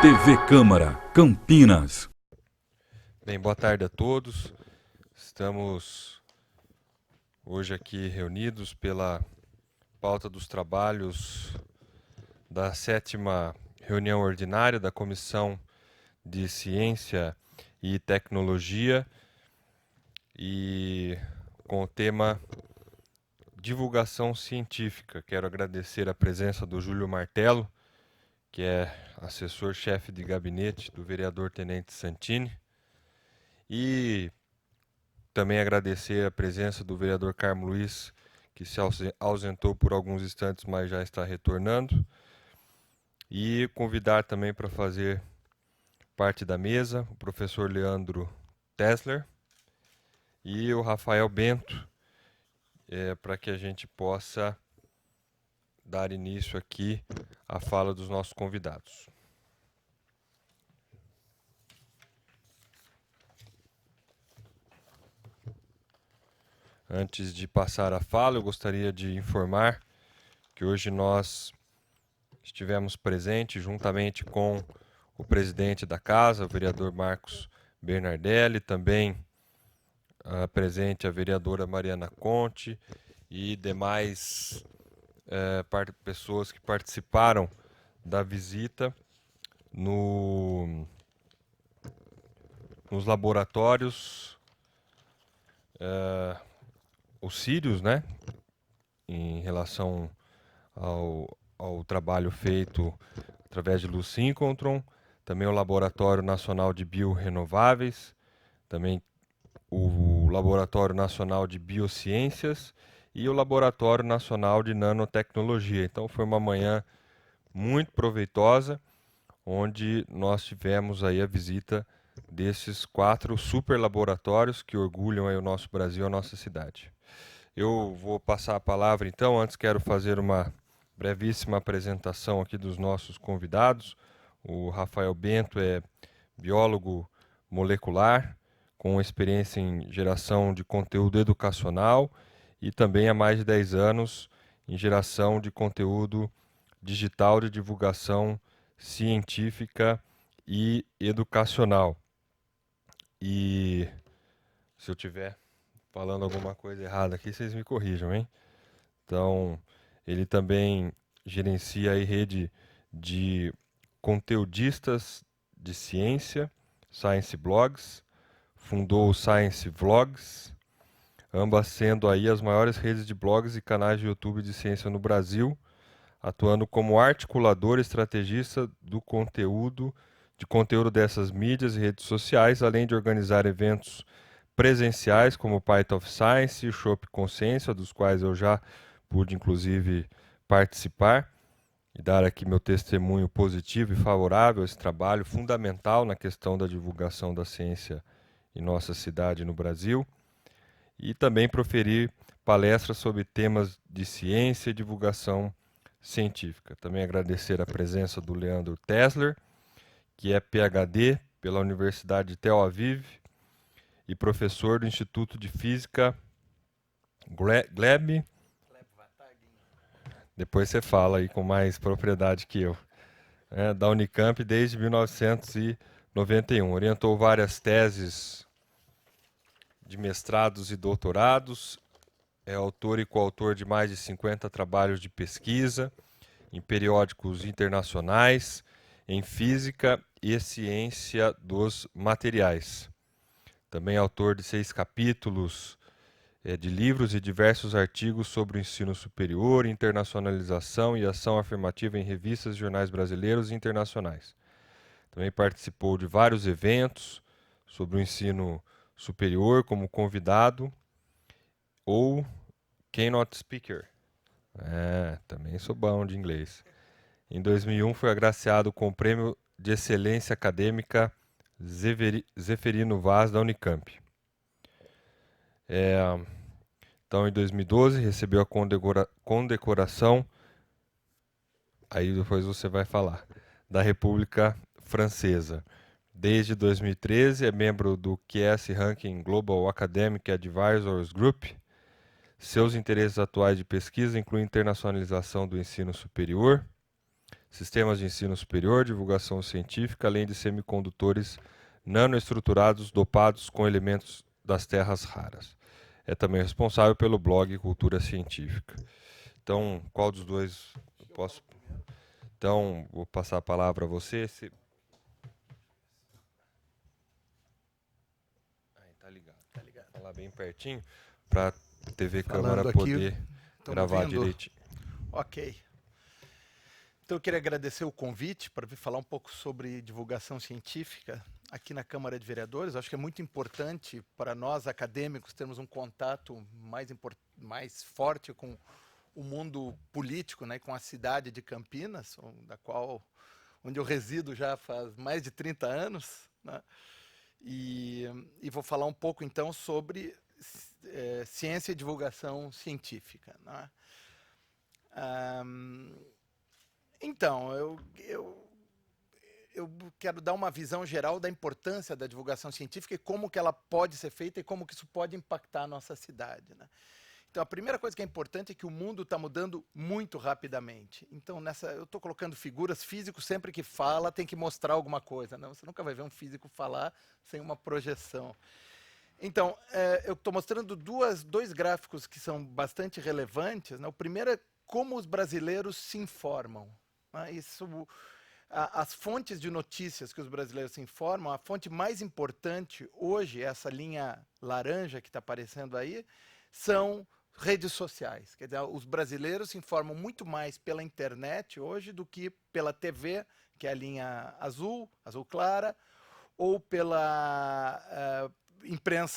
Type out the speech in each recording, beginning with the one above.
TV Câmara, Campinas. Bem, boa tarde a todos. Estamos hoje aqui reunidos pela pauta dos trabalhos da 7ª reunião ordinária da Comissão de Ciência e Tecnologia e com o tema Divulgação Científica. Quero agradecer a presença do Júlio Martello, que é assessor-chefe de gabinete do vereador Tenente Santini, e também agradecer a presença do vereador Carmo Luiz, que se ausentou por alguns instantes, mas já está retornando, e convidar também para fazer parte da mesa o professor Leandro Tesler e o Rafael Bento, para que a gente possa dar início aqui à fala dos nossos convidados. Antes de passar a fala, eu gostaria de informar que hoje nós estivemos presentes juntamente com o presidente da casa, o vereador Marcos Bernardelli, também presente a vereadora Mariana Conte e demais pessoas que participaram da visita nos laboratórios os Sírios, né, em relação ao trabalho feito através de Luz Síncrontron, também o Laboratório Nacional de Biorenováveis, também o Laboratório Nacional de Biociências e o Laboratório Nacional de Nanotecnologia. Então foi uma manhã muito proveitosa, onde nós tivemos aí a visita desses 4 super laboratórios que orgulham aí o nosso Brasil, a nossa cidade. Eu vou passar a palavra então, antes quero fazer uma brevíssima apresentação aqui dos nossos convidados. O Rafael Bento é biólogo molecular, com experiência em geração de conteúdo educacional e também há mais de 10 anos em geração de conteúdo digital de divulgação científica e educacional. E se eu tiver falando alguma coisa errada aqui, vocês me corrijam, hein? Então, ele também gerencia a rede de conteudistas de ciência, Science Blogs, fundou o Science Vlogs, ambas sendo aí as maiores redes de blogs e canais de YouTube de ciência no Brasil, atuando como articulador e estrategista do conteúdo dessas mídias e redes sociais, além de organizar eventos presenciais como o Python of Science e o Shop Consciência, dos quais eu já pude inclusive participar e dar aqui meu testemunho positivo e favorável a esse trabalho fundamental na questão da divulgação da ciência em nossa cidade e no Brasil, e também proferir palestras sobre temas de ciência e divulgação científica. Também agradecer a presença do Leandro Tesler, que é PhD pela Universidade de Tel Aviv e professor do Instituto de Física Gleb. Depois você fala aí com mais propriedade que eu. Da Unicamp desde 1991. Orientou várias teses de mestrados e doutorados. É autor e coautor de mais de 50 trabalhos de pesquisa em periódicos internacionais, em física e ciência dos materiais. Também é autor de 6 capítulos de livros e diversos artigos sobre o ensino superior, internacionalização e ação afirmativa em revistas e jornais brasileiros e internacionais. Também participou de vários eventos sobre o ensino superior como convidado ou keynote speaker. Também sou bom de inglês. Em 2001 foi agraciado com o Prêmio de Excelência Acadêmica Zeferino Vaz da Unicamp. Então, em 2012, recebeu a condecoração, aí depois você vai falar, da República Francesa. Desde 2013, é membro do QS Ranking Global Academic Advisors Group, Seus interesses atuais de pesquisa incluem internacionalização do ensino superior, sistemas de ensino superior, divulgação científica, além de semicondutores nanoestruturados dopados com elementos das terras raras. É também responsável pelo blog Cultura Científica. Então, qual dos dois eu posso... Então, vou passar a palavra a você. Tá ligado. Tá ligado. Falar bem pertinho, para a TV Falando Câmara aqui, poder gravar vendo? direitinho. Ok. Então eu queria agradecer o convite para vir falar um pouco sobre divulgação científica aqui na Câmara de Vereadores. Acho que é muito importante para nós acadêmicos termos um contato mais forte com o mundo político, né, com a cidade de Campinas, onde eu resido já faz mais de 30 anos, né? E vou falar um pouco então sobre ciência e divulgação científica, né? Então, eu quero dar uma visão geral da importância da divulgação científica e como que ela pode ser feita e como que isso pode impactar a nossa cidade, né? Então, a primeira coisa que é importante é que o mundo está mudando muito rapidamente. Então, eu estou colocando figuras, físico sempre que fala tem que mostrar alguma coisa, né? Você nunca vai ver um físico falar sem uma projeção. Então, eu estou mostrando dois gráficos que são bastante relevantes, né? O primeiro é como os brasileiros se informam, né? As fontes de notícias que os brasileiros se informam, a fonte mais importante hoje, essa linha laranja que está aparecendo aí, são redes sociais. Quer dizer, os brasileiros se informam muito mais pela internet hoje do que pela TV, que é a linha azul clara, ou pela imprensa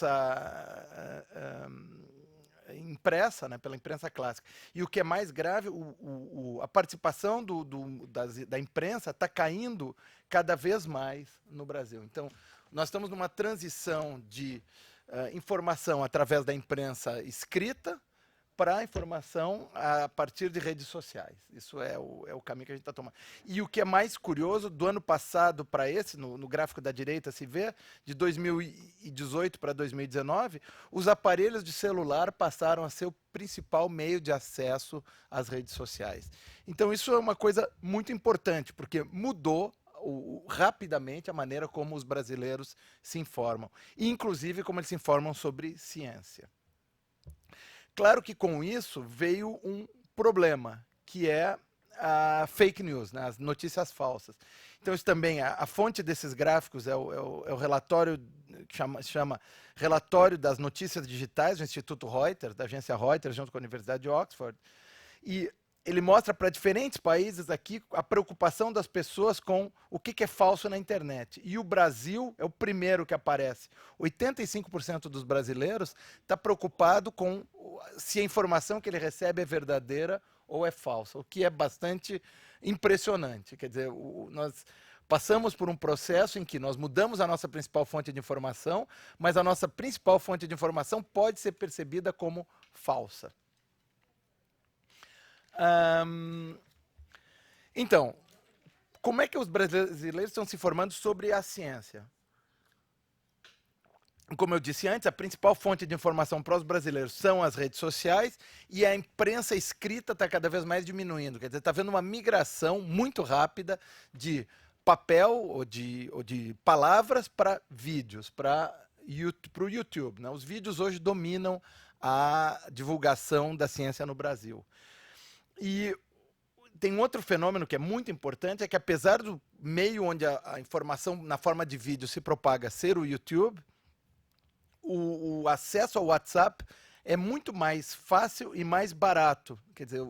impressa, né, pela imprensa clássica. E o que é mais grave, a participação da imprensa está caindo cada vez mais no Brasil. Então, nós estamos numa transição de informação através da imprensa escrita para a informação a partir de redes sociais. Isso é o caminho que a gente está tomando. E o que é mais curioso, do ano passado para esse, no gráfico da direita se vê, de 2018 para 2019, os aparelhos de celular passaram a ser o principal meio de acesso às redes sociais. Então isso é uma coisa muito importante, porque mudou rapidamente a maneira como os brasileiros se informam, e inclusive como eles se informam sobre ciência. Claro que com isso veio um problema, que é a fake news, né, as notícias falsas. Então isso também, a fonte desses gráficos é o relatório que se chama Relatório das Notícias Digitais do Instituto Reuters, da agência Reuters, junto com a Universidade de Oxford, e ele mostra para diferentes países aqui a preocupação das pessoas com o que é falso na internet. E o Brasil é o primeiro que aparece. 85% dos brasileiros está preocupado com se a informação que ele recebe é verdadeira ou é falsa, o que é bastante impressionante. Quer dizer, nós passamos por um processo em que nós mudamos a nossa principal fonte de informação, mas a nossa principal fonte de informação pode ser percebida como falsa. Então, como é que os brasileiros estão se informando sobre a ciência? Como eu disse antes, a principal fonte de informação para os brasileiros são as redes sociais, e a imprensa escrita está cada vez mais diminuindo. Quer dizer, está havendo uma migração muito rápida de papel ou de palavras para vídeos, para o YouTube, né? Os vídeos hoje dominam a divulgação da ciência no Brasil. E tem outro fenômeno que é muito importante, é que apesar do meio onde a informação na forma de vídeo se propaga ser o YouTube, o acesso ao WhatsApp é muito mais fácil e mais barato. Quer dizer,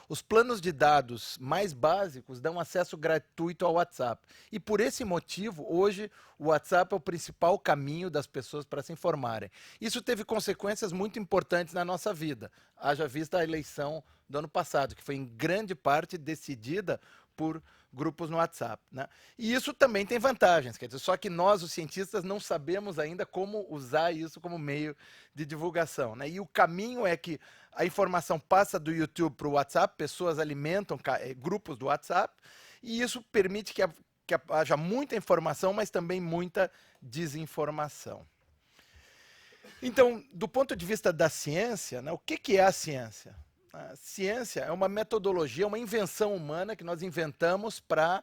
os planos de dados mais básicos dão acesso gratuito ao WhatsApp. E por esse motivo, hoje, o WhatsApp é o principal caminho das pessoas para se informarem. Isso teve consequências muito importantes na nossa vida. Haja vista a eleição do ano passado, que foi em grande parte decidida por grupos no WhatsApp, né? E isso também tem vantagens, quer dizer, só que nós, os cientistas, não sabemos ainda como usar isso como meio de divulgação, né? E o caminho é que a informação passa do YouTube para o WhatsApp, pessoas alimentam grupos do WhatsApp, e isso permite que haja muita informação, mas também muita desinformação. Então, do ponto de vista da ciência, né, o que é a ciência? A ciência é uma metodologia, uma invenção humana que nós inventamos para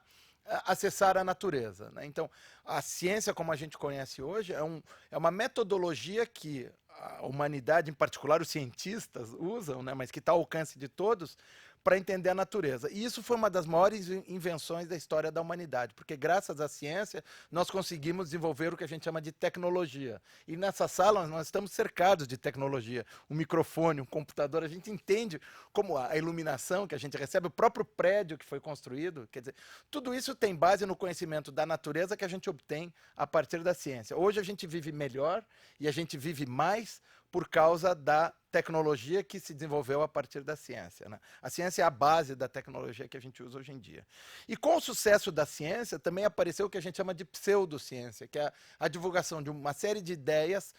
acessar a natureza, né? Então, a ciência, como a gente conhece hoje, é uma metodologia que a humanidade, em particular os cientistas, usam, né, mas que está ao alcance de todos, para entender a natureza. E isso foi uma das maiores invenções da história da humanidade, porque graças à ciência nós conseguimos desenvolver o que a gente chama de tecnologia. E nessa sala nós estamos cercados de tecnologia. Um microfone, um computador, a gente entende como a iluminação que a gente recebe, o próprio prédio que foi construído, quer dizer, tudo isso tem base no conhecimento da natureza que a gente obtém a partir da ciência. Hoje a gente vive melhor e a gente vive mais por causa da tecnologia que se desenvolveu a partir da ciência, né? A ciência é a base da tecnologia que a gente usa hoje em dia. E com o sucesso da ciência, também apareceu o que a gente chama de pseudociência, que é a divulgação de uma série de ideias,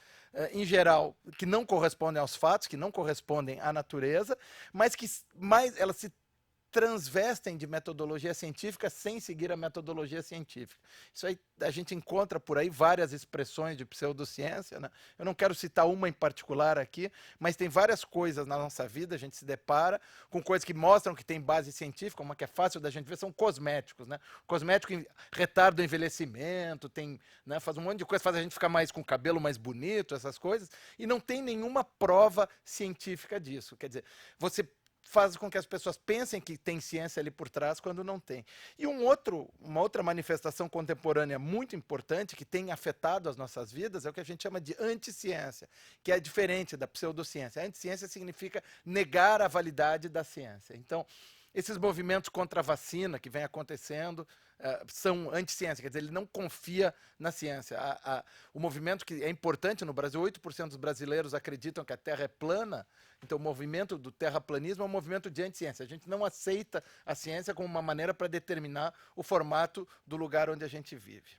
em geral, que não correspondem aos fatos, que não correspondem à natureza, mas que elas se transvestem de metodologia científica sem seguir a metodologia científica. Isso aí a gente encontra por aí várias expressões de pseudociência, né? Eu não quero citar uma em particular aqui, mas tem várias coisas na nossa vida, a gente se depara com coisas que mostram que tem base científica, uma que é fácil da gente ver, são cosméticos, né? Cosmético retarda o envelhecimento, tem, né, faz um monte de coisa, faz a gente ficar mais com o cabelo mais bonito, essas coisas, e não tem nenhuma prova científica disso. Quer dizer, você faz com que as pessoas pensem que tem ciência ali por trás, quando não tem. E uma outra manifestação contemporânea muito importante, que tem afetado as nossas vidas, é o que a gente chama de anticiência, que é diferente da pseudociência. A anticiência significa negar a validade da ciência. Então, esses movimentos contra a vacina que vem acontecendo são anti-ciência, quer dizer, ele não confia na ciência. O movimento que é importante no Brasil, 8% dos brasileiros acreditam que a Terra é plana, então o movimento do terraplanismo é um movimento de anti-ciência. A gente não aceita a ciência como uma maneira para determinar o formato do lugar onde a gente vive.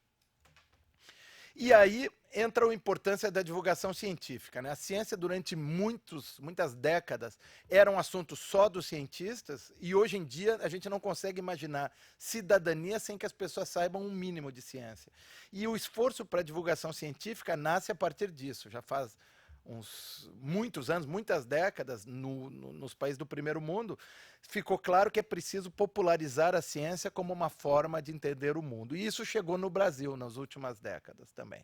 E aí entra a importância da divulgação científica, né? A ciência, durante muitas décadas, era um assunto só dos cientistas, e hoje em dia a gente não consegue imaginar cidadania sem que as pessoas saibam um mínimo de ciência. E o esforço para a divulgação científica nasce a partir disso. Já faz muitos anos, muitas décadas, nos países do primeiro mundo, ficou claro que é preciso popularizar a ciência como uma forma de entender o mundo. E isso chegou no Brasil nas últimas décadas também.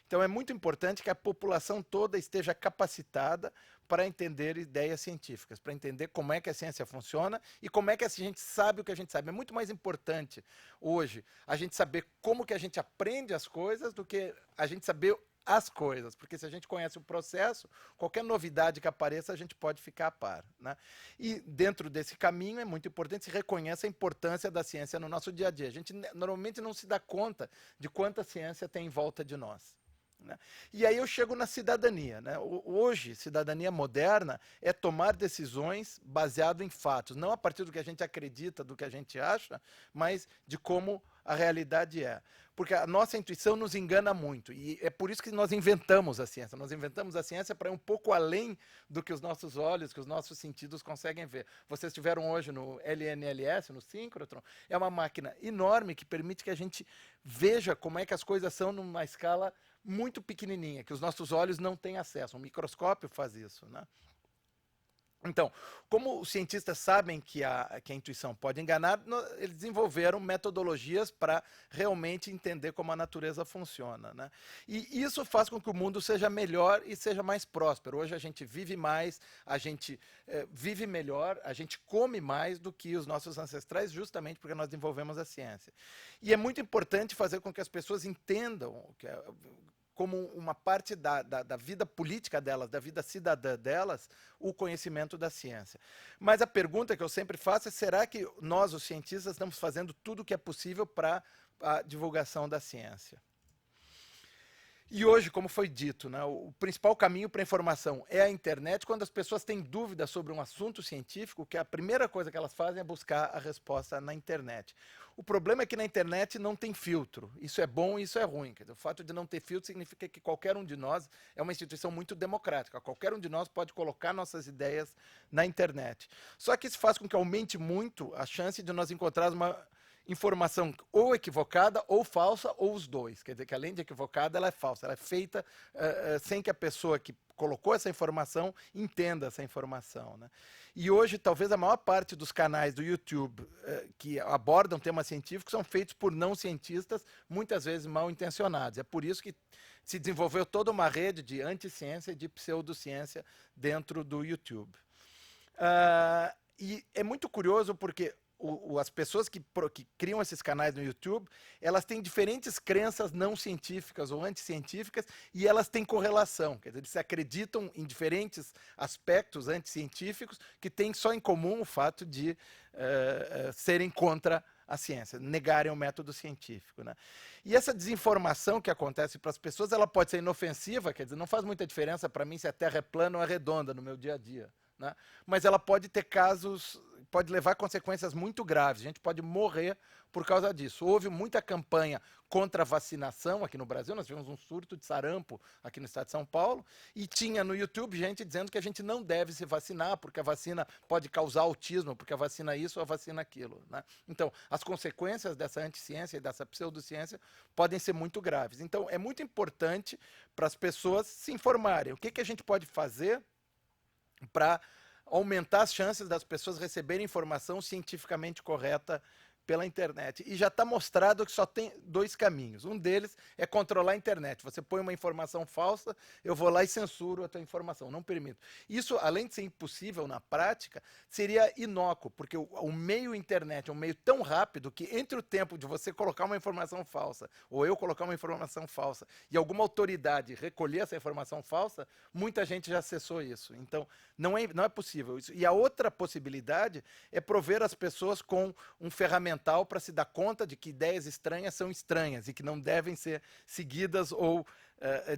Então é muito importante que a população toda esteja capacitada para entender ideias científicas, para entender como é que a ciência funciona e como é que a gente sabe o que a gente sabe. É muito mais importante hoje a gente saber como que a gente aprende as coisas do que a gente saber as coisas, porque se a gente conhece o processo, qualquer novidade que apareça, a gente pode ficar a par, né? E dentro desse caminho é muito importante se reconhecer a importância da ciência no nosso dia a dia. A gente normalmente não se dá conta de quanta ciência tem em volta de nós, né? E aí eu chego na cidadania, né? Hoje, cidadania moderna é tomar decisões baseado em fatos, não a partir do que a gente acredita, do que a gente acha, mas de como a realidade é. Porque a nossa intuição nos engana muito, e é por isso que nós inventamos a ciência. Nós inventamos a ciência para ir um pouco além do que os nossos olhos, que os nossos sentidos conseguem ver. Vocês estiveram hoje no LNLS, no síncrotron, é uma máquina enorme que permite que a gente veja como é que as coisas são numa escala muito pequenininha, que os nossos olhos não têm acesso. Um microscópio faz isso, né? Então, como os cientistas sabem que a intuição pode enganar, eles desenvolveram metodologias para realmente entender como a natureza funciona, né? E isso faz com que o mundo seja melhor e seja mais próspero. Hoje a gente vive mais, a gente vive melhor, a gente come mais do que os nossos ancestrais, justamente porque nós desenvolvemos a ciência. E é muito importante fazer com que as pessoas entendam como uma parte da vida política delas, da vida cidadã delas, o conhecimento da ciência. Mas a pergunta que eu sempre faço é: será que nós, os cientistas, estamos fazendo tudo o que é possível para a divulgação da ciência? E hoje, como foi dito, né, o principal caminho para a informação é a internet. Quando as pessoas têm dúvidas sobre um assunto científico, que a primeira coisa que elas fazem é buscar a resposta na internet. O problema é que na internet não tem filtro. Isso é bom e isso é ruim. Quer dizer, o fato de não ter filtro significa que qualquer um de nós é uma instituição muito democrática. Qualquer um de nós pode colocar nossas ideias na internet. Só que isso faz com que aumente muito a chance de nós encontrarmos informação ou equivocada, ou falsa, ou os dois. Quer dizer que além de equivocada, ela é falsa. Ela é feita sem que a pessoa que colocou essa informação entenda essa informação, né? E hoje, talvez a maior parte dos canais do YouTube que abordam temas científicos são feitos por não cientistas, muitas vezes mal intencionados. É por isso que se desenvolveu toda uma rede de anticiência e de pseudociência dentro do YouTube. E é muito curioso porque as pessoas que criam esses canais no YouTube, elas têm diferentes crenças não científicas ou anticientíficas e elas têm correlação. Quer dizer, eles acreditam em diferentes aspectos anticientíficos que têm só em comum o fato de serem contra a ciência, negarem o método científico, né? E essa desinformação que acontece para as pessoas, ela pode ser inofensiva, quer dizer, não faz muita diferença para mim se a Terra é plana ou é redonda no meu dia a dia, né? Mas ela pode ter casos, pode levar a consequências muito graves. A gente pode morrer por causa disso. Houve muita campanha contra a vacinação aqui no Brasil. Nós tivemos um surto de sarampo aqui no estado de São Paulo e tinha no YouTube gente dizendo que a gente não deve se vacinar porque a vacina pode causar autismo, porque a vacina isso ou a vacina aquilo, né? Então, as consequências dessa anticiência e dessa pseudociência podem ser muito graves. Então, é muito importante para as pessoas se informarem. O que a gente pode fazer para aumentar as chances das pessoas receberem informação cientificamente correta pela internet. E já está mostrado que só tem dois caminhos. Um deles é controlar a internet. Você põe uma informação falsa, eu vou lá e censuro a tua informação, não permito. Isso, além de ser impossível na prática, seria inócuo, porque o meio internet é um meio tão rápido que entre o tempo de você colocar uma informação falsa, ou eu colocar uma informação falsa, e alguma autoridade recolher essa informação falsa, muita gente já acessou isso. Então, não é possível isso. E a outra possibilidade é prover as pessoas com um ferramental para se dar conta de que ideias estranhas são estranhas e que não devem ser seguidas ou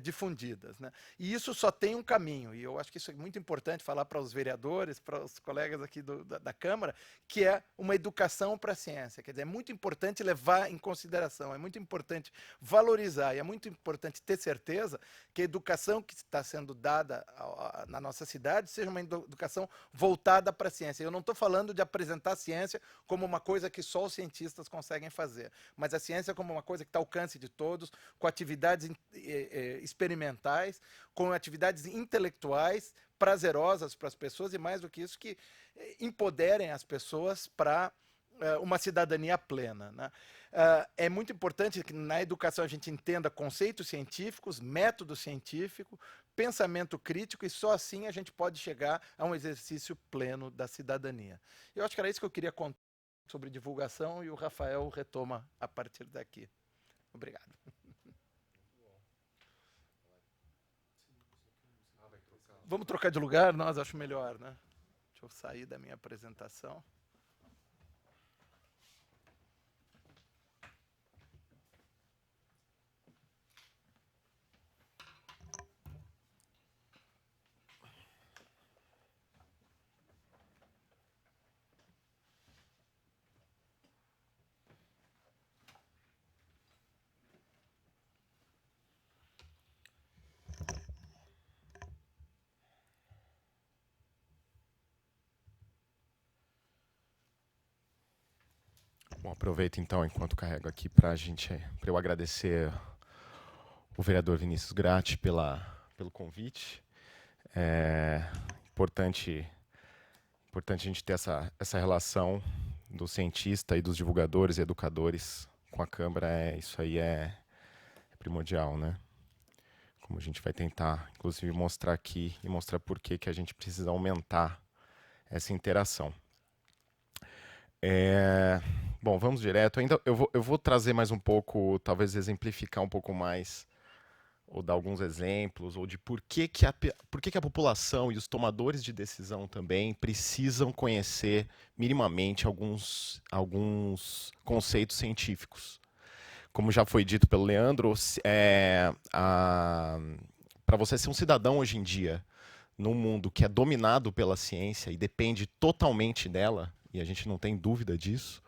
difundidas, né? E isso só tem um caminho, e eu acho que isso é muito importante falar para os vereadores, para os colegas aqui da Câmara, que é uma educação para a ciência. Quer dizer, é muito importante levar em consideração, é muito importante valorizar, e é muito importante ter certeza que a educação que está sendo dada na nossa cidade seja uma educação voltada para a ciência. Eu não estou falando de apresentar a ciência como uma coisa que só os cientistas conseguem fazer, mas a ciência como uma coisa que está ao alcance de todos, com atividades experimentais, com atividades intelectuais prazerosas para as pessoas e, mais do que isso, que empoderem as pessoas para uma cidadania plena, né? É muito importante que na educação a gente entenda conceitos científicos, método científico, pensamento crítico, e só assim a gente pode chegar a um exercício pleno da cidadania. Eu acho que era isso que eu queria contar sobre divulgação, e o Rafael retoma a partir daqui. Obrigado. Vamos trocar de lugar? Nós acho melhor, né? Deixa eu sair da minha apresentação. Bom, aproveito então, enquanto carrego aqui, para eu agradecer o vereador Vinícius Gratti pelo convite. É importante a gente ter essa relação do cientista e dos divulgadores e educadores com a Câmara. Isso aí é primordial, né? Como a gente vai tentar, inclusive, mostrar aqui e mostrar por que a gente precisa aumentar essa interação. Bom, vamos direto. Ainda eu vou trazer mais um pouco, talvez exemplificar um pouco mais, ou dar alguns exemplos, ou de por que a população e os tomadores de decisão também precisam conhecer minimamente alguns conceitos científicos. Como já foi dito pelo Leandro, para você ser um cidadão hoje em dia, num mundo que é dominado pela ciência e depende totalmente dela, e a gente não tem dúvida disso,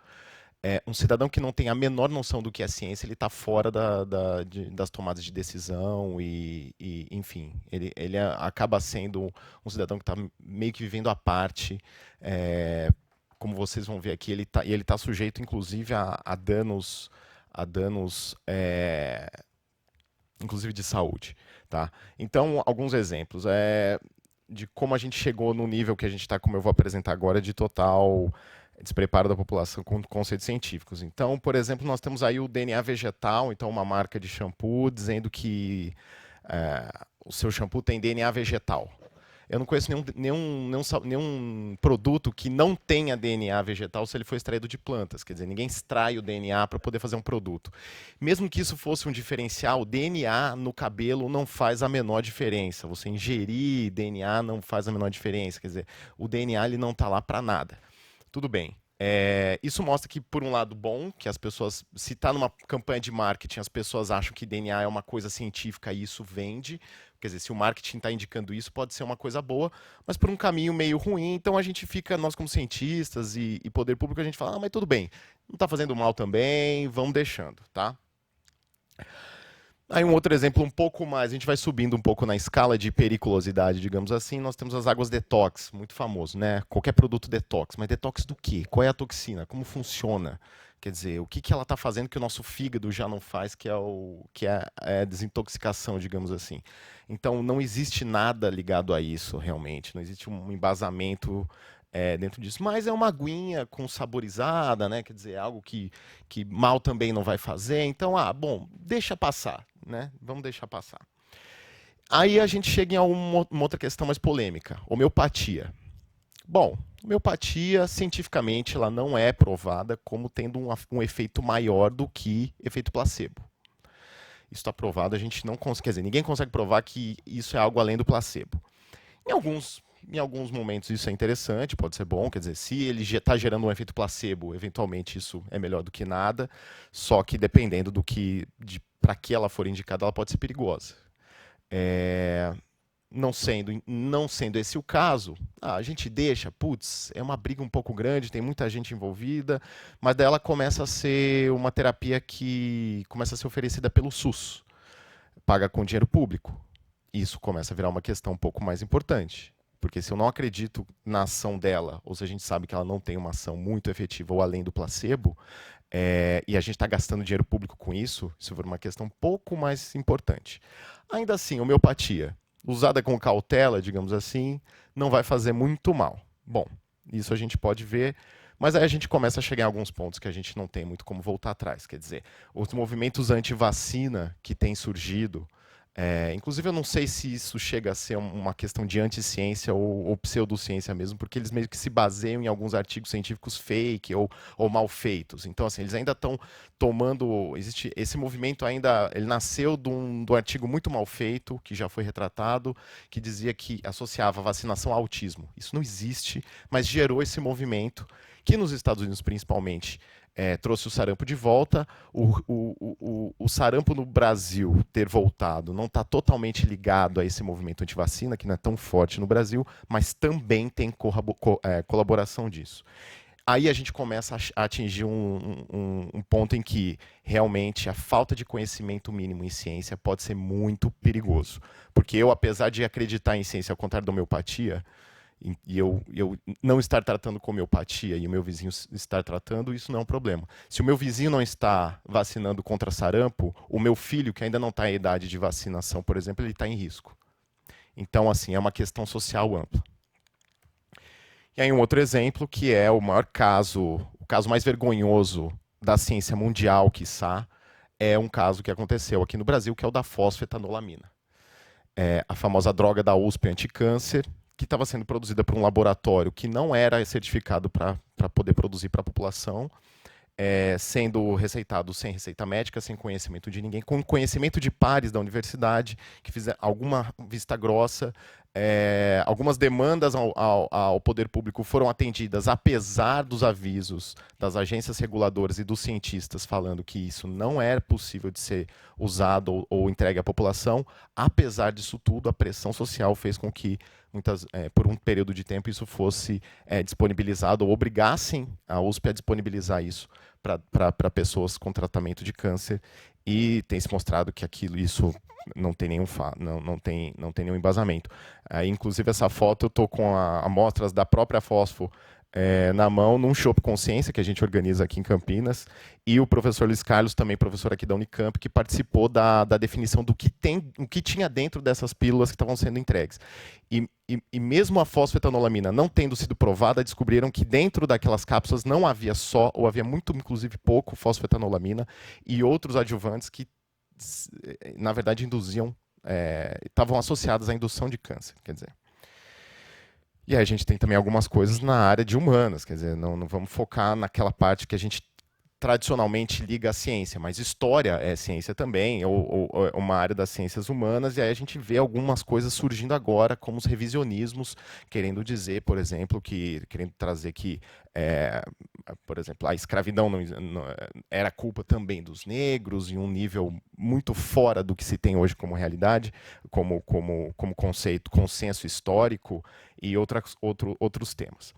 um cidadão que não tem a menor noção do que é ciência, ele está fora das tomadas de decisão e enfim, ele acaba sendo um cidadão que está meio que vivendo à parte, como vocês vão ver aqui, ele tá sujeito, inclusive, a danos, inclusive de saúde. Tá? Então, alguns exemplos de como a gente chegou no nível que a gente está, como eu vou apresentar agora, de total despreparo da população com conceitos científicos. Então, por exemplo, nós temos aí o DNA vegetal, então uma marca de shampoo dizendo que o seu shampoo tem DNA vegetal. Eu não conheço nenhum produto que não tenha DNA vegetal se ele for extraído de plantas. Quer dizer, ninguém extrai o DNA para poder fazer um produto. Mesmo que isso fosse um diferencial, o DNA no cabelo não faz a menor diferença. Você ingerir DNA não faz a menor diferença. Quer dizer, o DNA ele não está lá para nada. Tudo bem. Isso mostra que, por um lado, bom, que as pessoas, se está numa campanha de marketing, as pessoas acham que DNA é uma coisa científica e isso vende. Quer dizer, se o marketing está indicando isso, pode ser uma coisa boa, mas por um caminho meio ruim. Então a gente fica, nós como cientistas e poder público, a gente fala, mas tudo bem, não está fazendo mal também, vamos deixando, tá? Aí um outro exemplo um pouco mais, a gente vai subindo um pouco na escala de periculosidade, digamos assim, nós temos as águas detox, muito famoso, né? Qualquer produto detox, mas detox do quê? Qual é a toxina? Como funciona? Quer dizer, o que ela está fazendo que o nosso fígado já não faz, que é a desintoxicação, digamos assim. Então, não existe nada ligado a isso, realmente. Não existe um embasamento dentro disso. Mas é uma aguinha com saborizada, né? Quer dizer, algo que mal também não vai fazer. Então, bom, deixa passar, né? Vamos deixar passar. Aí a gente chega em uma outra questão mais polêmica. Homeopatia. Bom, homeopatia, cientificamente, ela não é provada como tendo um efeito maior do que efeito placebo. Isso está provado, a gente não consegue, quer dizer, ninguém consegue provar que isso é algo além do placebo. Em alguns momentos isso é interessante, pode ser bom, quer dizer, se ele está gerando um efeito placebo, eventualmente isso é melhor do que nada, só que dependendo para que ela for indicada, ela pode ser perigosa. Não sendo esse o caso, a gente deixa, é uma briga um pouco grande, tem muita gente envolvida, mas daí ela começa a ser uma terapia que começa a ser oferecida pelo SUS, paga com dinheiro público. Isso começa a virar uma questão um pouco mais importante, porque se eu não acredito na ação dela, ou se a gente sabe que ela não tem uma ação muito efetiva ou além do placebo, e a gente está gastando dinheiro público com isso for uma questão um pouco mais importante. Ainda assim, homeopatia, usada com cautela, digamos assim, não vai fazer muito mal. Bom, isso a gente pode ver, mas aí a gente começa a chegar em alguns pontos que a gente não tem muito como voltar atrás. Quer dizer, os movimentos anti-vacina que têm surgido, inclusive eu não sei se isso chega a ser uma questão de anticiência ou pseudociência mesmo, porque eles meio que se baseiam em alguns artigos científicos fake ou mal feitos. Então, assim, eles ainda estão tomando... Esse movimento ainda... Ele nasceu do artigo muito mal feito, que já foi retratado, que dizia que associava a vacinação ao autismo. Isso não existe, mas gerou esse movimento, que nos Estados Unidos, principalmente, trouxe o sarampo de volta. O sarampo no Brasil ter voltado não está totalmente ligado a esse movimento antivacina, que não é tão forte no Brasil, mas também tem colaboração disso. Aí a gente começa a atingir um ponto em que realmente a falta de conhecimento mínimo em ciência pode ser muito perigoso. Porque eu, apesar de acreditar em ciência, ao contrário da homeopatia, e eu não estar tratando com homeopatia e o meu vizinho estar tratando, isso não é um problema. Se o meu vizinho não está vacinando contra sarampo, o meu filho, que ainda não está em idade de vacinação, por exemplo, ele está em risco. Então, assim, é uma questão social ampla. E aí um outro exemplo, que é o caso mais vergonhoso da ciência mundial, quiçá, é um caso que aconteceu aqui no Brasil, que é o da fosfetanolamina. A famosa droga da USP anticâncer, que estava sendo produzida por um laboratório que não era certificado para poder produzir para a população, sendo receitado sem receita médica, sem conhecimento de ninguém, com conhecimento de pares da universidade, que fizeram alguma vista grossa. Algumas demandas ao poder público foram atendidas, apesar dos avisos das agências reguladoras e dos cientistas falando que isso não era possível de ser usado ou entregue à população. Apesar disso tudo, a pressão social fez com que, por um período de tempo, isso fosse disponibilizado, ou obrigassem a USP a disponibilizar isso para pessoas com tratamento de câncer, e tem se mostrado que isso não tem nenhum embasamento. Inclusive, essa foto eu estou com amostras da própria fosfo na mão, num Chopp Consciência, que a gente organiza aqui em Campinas, e o professor Luiz Carlos, também professor aqui da Unicamp, que participou da definição do que o que tinha dentro dessas pílulas que estavam sendo entregues. E mesmo a fosfetanolamina não tendo sido provada, descobriram que dentro daquelas cápsulas não havia só, ou havia muito, inclusive pouco, fosfetanolamina e outros adjuvantes que, na verdade, induziam, estavam associados à indução de câncer, quer dizer. E aí a gente tem também algumas coisas na área de humanas, quer dizer, não vamos focar naquela parte que a gente tradicionalmente liga à ciência, mas história é ciência também, ou uma área das ciências humanas, e aí a gente vê algumas coisas surgindo agora, como os revisionismos, querendo dizer, por exemplo, querendo trazer que, por exemplo, a escravidão não era culpa também dos negros, em um nível muito fora do que se tem hoje como realidade, como conceito, consenso histórico e outros temas.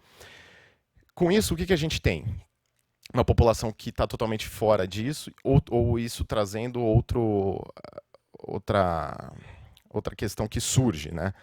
Com isso, o que a gente tem? Uma população que está totalmente fora disso, ou isso trazendo outra questão que surge, né?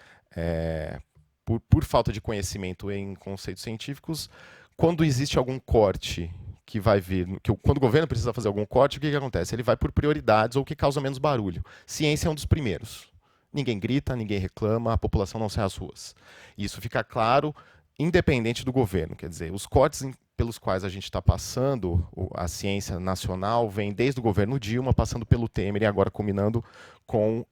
Por falta de conhecimento em conceitos científicos, quando existe algum corte que vai vir, quando o governo precisa fazer algum corte, o que acontece? Ele vai por prioridades ou o que causa menos barulho. Ciência é um dos primeiros. Ninguém grita, ninguém reclama, a população não sai às ruas. E isso fica claro, independente do governo. Quer dizer, os cortes pelos quais a gente está passando, a ciência nacional, vem desde o governo Dilma, passando pelo Temer e agora culminando com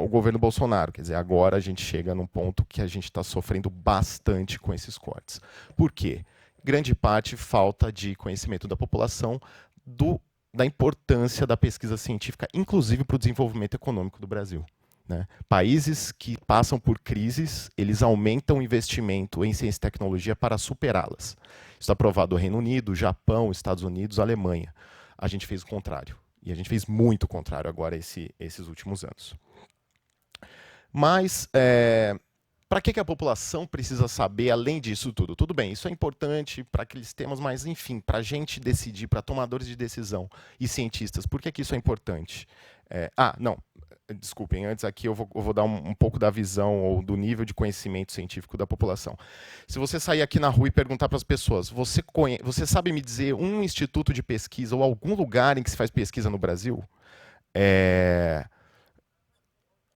o governo Bolsonaro. Quer dizer, agora a gente chega num ponto que a gente está sofrendo bastante com esses cortes. Por quê? Grande parte falta de conhecimento da população da importância da pesquisa científica, inclusive para o desenvolvimento econômico do Brasil. Né? Países que passam por crises, eles aumentam o investimento em ciência e tecnologia para superá-las. Isso está provado no Reino Unido, Japão, Estados Unidos, Alemanha. A gente fez o contrário. E a gente fez muito o contrário agora esses últimos anos. Mas, para que a população precisa saber além disso tudo? Tudo bem, isso é importante para aqueles temas, mas, enfim, para a gente decidir, para tomadores de decisão e cientistas, por que isso é importante? Não. Desculpem, antes aqui eu vou dar um pouco da visão ou do nível de conhecimento científico da população. Se você sair aqui na rua e perguntar para as pessoas, você sabe me dizer um instituto de pesquisa ou algum lugar em que se faz pesquisa no Brasil?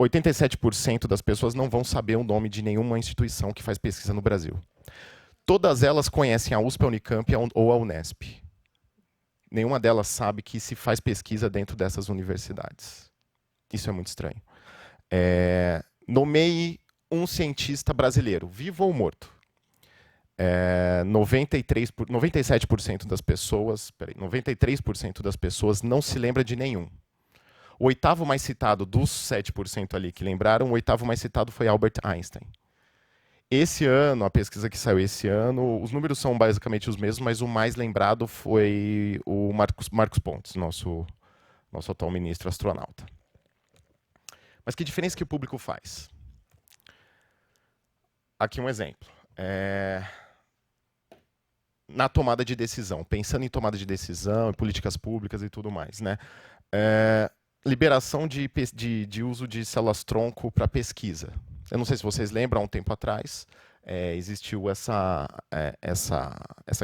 87% das pessoas não vão saber o nome de nenhuma instituição que faz pesquisa no Brasil. Todas elas conhecem a USP, a Unicamp ou a Unesp. Nenhuma delas sabe que se faz pesquisa dentro dessas universidades. Isso é muito estranho. Nomeie um cientista brasileiro, vivo ou morto. 97% das pessoas, 93% das pessoas não se lembra de nenhum. O oitavo mais citado dos 7% ali que lembraram, o oitavo mais citado foi Albert Einstein. Esse ano, a pesquisa que saiu esse ano, os números são basicamente os mesmos, mas o mais lembrado foi o Marcos Pontes, nosso atual ministro astronauta. Mas que diferença que o público faz? Aqui um exemplo. Na tomada de decisão, pensando em tomada de decisão, em políticas públicas e tudo mais, né? Liberação de uso de células-tronco para pesquisa. Eu não sei se vocês lembram, há um tempo atrás, existiu essa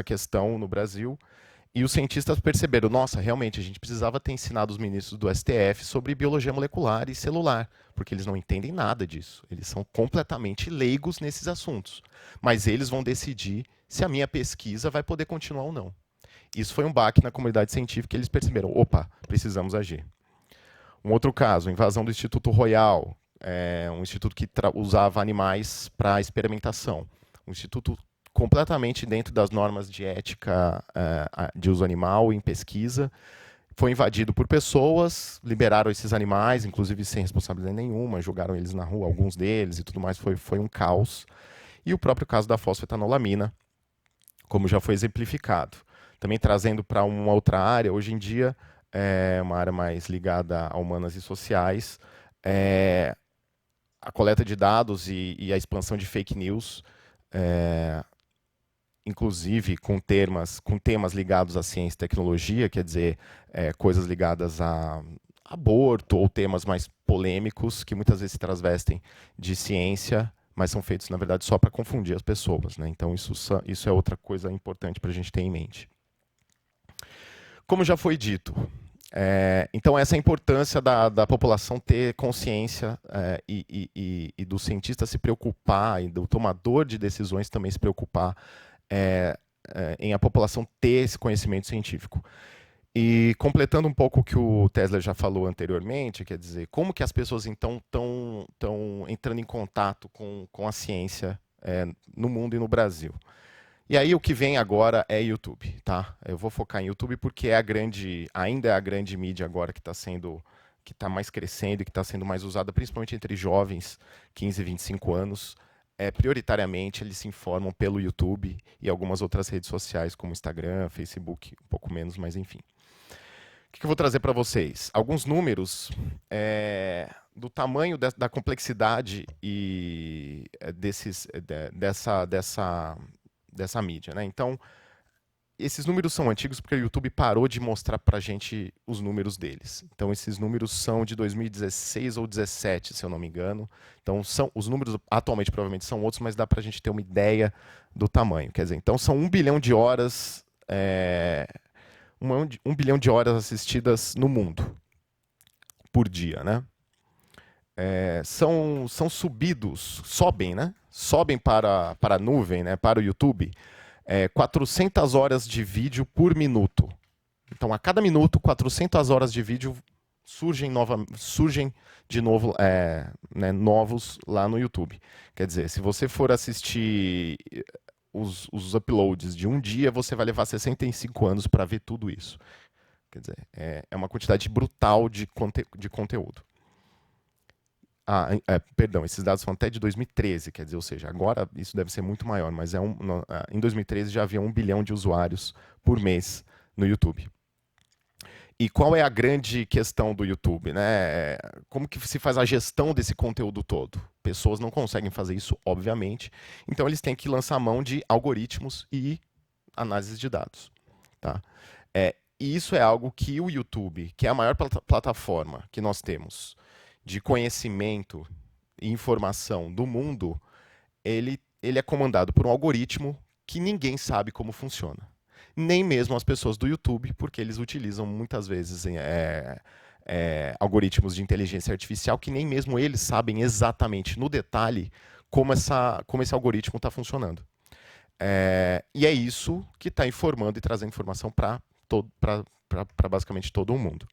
questão no Brasil, e os cientistas perceberam, nossa, realmente, a gente precisava ter ensinado os ministros do STF sobre biologia molecular e celular, porque eles não entendem nada disso. Eles são completamente leigos nesses assuntos. Mas eles vão decidir se a minha pesquisa vai poder continuar ou não. Isso foi um baque na comunidade científica, e eles perceberam, opa, precisamos agir. Um outro caso, invasão do Instituto Royal, um instituto que usava animais para experimentação. Um instituto completamente dentro das normas de ética de uso animal em pesquisa. Foi invadido por pessoas, liberaram esses animais, inclusive sem responsabilidade nenhuma, jogaram eles na rua, alguns deles e tudo mais, foi um caos. E o próprio caso da fosfetanolamina, como já foi exemplificado. Também trazendo para uma outra área, hoje em dia, uma área mais ligada a humanas e sociais, a coleta de dados e a expansão de fake news, inclusive com temas ligados à ciência e tecnologia, quer dizer, coisas ligadas a aborto ou temas mais polêmicos, que muitas vezes se transvestem de ciência, mas são feitos, na verdade, só para confundir as pessoas, né? Então, isso é outra coisa importante para a gente ter em mente. Como já foi dito, então essa é a importância da população ter consciência e do cientista se preocupar, e do tomador de decisões também se preocupar em a população ter esse conhecimento científico. E completando um pouco o que o Tesler já falou anteriormente, quer dizer, como que as pessoas então estão entrando em contato com a ciência no mundo e no Brasil. E aí o que vem agora é YouTube, tá? Eu vou focar em YouTube porque ainda é a grande mídia agora que está mais crescendo e que está sendo mais usada, principalmente entre jovens, 15 e 25 anos. Prioritariamente eles se informam pelo YouTube e algumas outras redes sociais, como Instagram, Facebook, um pouco menos, mas enfim. O que eu vou trazer para vocês? Alguns números do tamanho da complexidade e dessa mídia, né? Então, esses números são antigos porque o YouTube parou de mostrar para a gente os números deles. Então, esses números são de 2016 ou 2017, se eu não me engano. Então, os números atualmente provavelmente são outros, mas dá para a gente ter uma ideia do tamanho. Quer dizer, então são 1 bilhão de horas... 1 bilhão de horas assistidas no mundo por dia, né? São sobem, né? Sobem para a nuvem, né? Para o YouTube, 400 horas de vídeo por minuto. Então, a cada minuto, 400 horas de vídeo surgem de novo né, novos lá no YouTube. Quer dizer, se você for assistir os uploads de um dia, você vai levar 65 anos para ver tudo isso. Quer dizer, é uma quantidade brutal de conteúdo. Perdão, esses dados são até de 2013, quer dizer, ou seja, agora isso deve ser muito maior, mas em 2013 já havia 1 bilhão de usuários por mês no YouTube. E qual é a grande questão do YouTube, né? Como que se faz a gestão desse conteúdo todo? Pessoas não conseguem fazer isso, obviamente. Então eles têm que lançar mão de algoritmos e análises de dados, tá? E isso é algo que o YouTube, que é a maior plataforma que nós temos de conhecimento e informação do mundo, ele é comandado por um algoritmo que ninguém sabe como funciona. Nem mesmo as pessoas do YouTube, porque eles utilizam muitas vezes algoritmos de inteligência artificial que nem mesmo eles sabem exatamente no detalhe como esse algoritmo está funcionando. E é isso que está informando e trazendo informação para basicamente todo o mundo.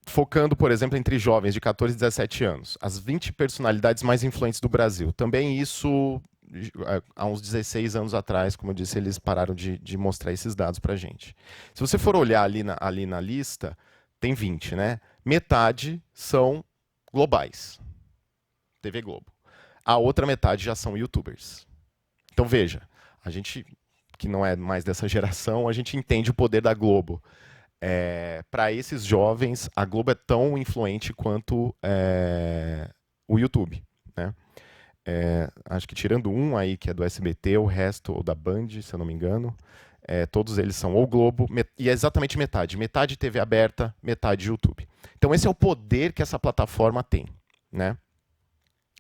Focando, por exemplo, entre jovens de 14 e 17 anos, as 20 personalidades mais influentes do Brasil. Também isso... há uns 16 anos atrás, como eu disse, eles pararam de mostrar esses dados para a gente. Se você for olhar ali na lista, tem 20, né? Metade são globais. TV Globo. A outra metade já são youtubers. Então veja, a gente que não é mais dessa geração, a gente entende o poder da Globo. Para esses jovens, a Globo é tão influente quanto o YouTube, né? Acho que tirando um aí que é do SBT, o resto, ou da Band, se eu não me engano, todos eles são ou Globo, e é exatamente metade. Metade TV aberta, metade YouTube. Então esse é o poder que essa plataforma tem, né?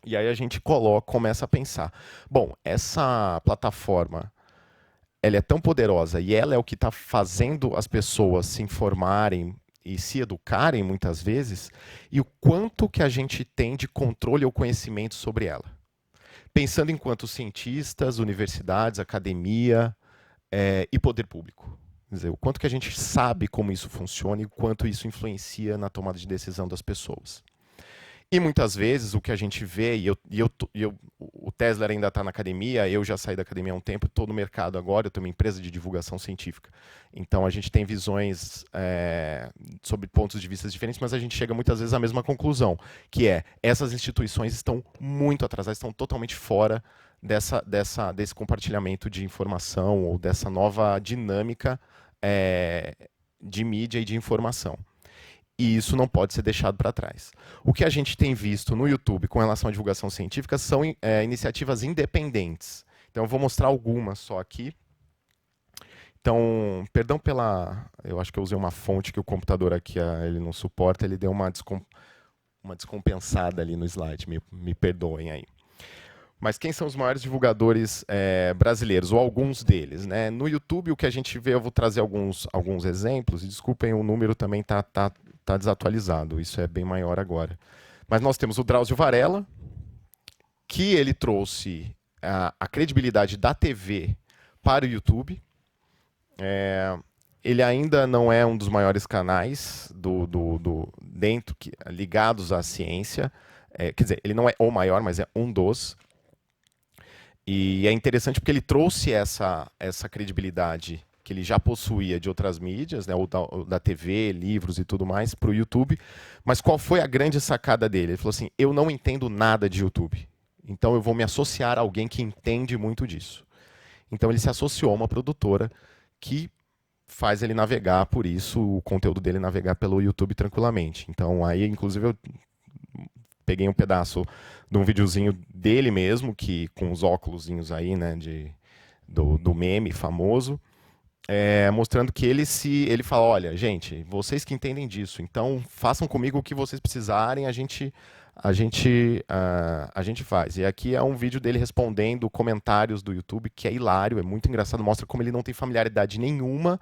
E aí a gente começa a pensar, bom, essa plataforma, ela é tão poderosa e ela é o que está fazendo as pessoas se informarem e se educarem muitas vezes, e o quanto que a gente tem de controle ou conhecimento sobre ela. Pensando enquanto cientistas, universidades, academia e poder público. Quer dizer, o quanto que a gente sabe como isso funciona e o quanto isso influencia na tomada de decisão das pessoas. E muitas vezes o que a gente vê, o Tesler ainda está na academia, eu já saí da academia há um tempo, estou no mercado agora, eu tenho uma empresa de divulgação científica. Então a gente tem visões sobre pontos de vista diferentes, mas a gente chega muitas vezes à mesma conclusão, que essas instituições estão muito atrasadas, estão totalmente fora desse compartilhamento de informação ou dessa nova dinâmica de mídia e de informação. E isso não pode ser deixado para trás. O que a gente tem visto no YouTube com relação à divulgação científica são iniciativas independentes. Então, eu vou mostrar algumas só aqui. Então, perdão pela... Eu acho que eu usei uma fonte que o computador aqui ele não suporta, ele deu uma uma descompensada ali no slide, me perdoem aí. Mas quem são os maiores divulgadores brasileiros, ou alguns deles, né? No YouTube, o que a gente vê, eu vou trazer alguns exemplos, e desculpem, o número também tá desatualizado, isso é bem maior agora. Mas nós temos o Drauzio Varela, que ele trouxe a credibilidade da TV para o YouTube. Ele ainda não é um dos maiores canais ligados à ciência. Quer dizer, ele não é o maior, mas é um dos. E é interessante porque ele trouxe essa credibilidade que ele já possuía de outras mídias, né, ou da TV, livros e tudo mais, para o YouTube. Mas qual foi a grande sacada dele? Ele falou assim, eu não entendo nada de YouTube, então eu vou me associar a alguém que entende muito disso. Então ele se associou a uma produtora que faz ele navegar, por isso o conteúdo dele navegar pelo YouTube tranquilamente. Então aí, inclusive, eu peguei um pedaço de um videozinho dele mesmo, que com os óculosinhos aí, né, do meme famoso, mostrando que ele fala, olha, gente, vocês que entendem disso, então façam comigo o que vocês precisarem, a gente faz. E aqui é um vídeo dele respondendo comentários do YouTube, que é hilário, é muito engraçado, mostra como ele não tem familiaridade nenhuma,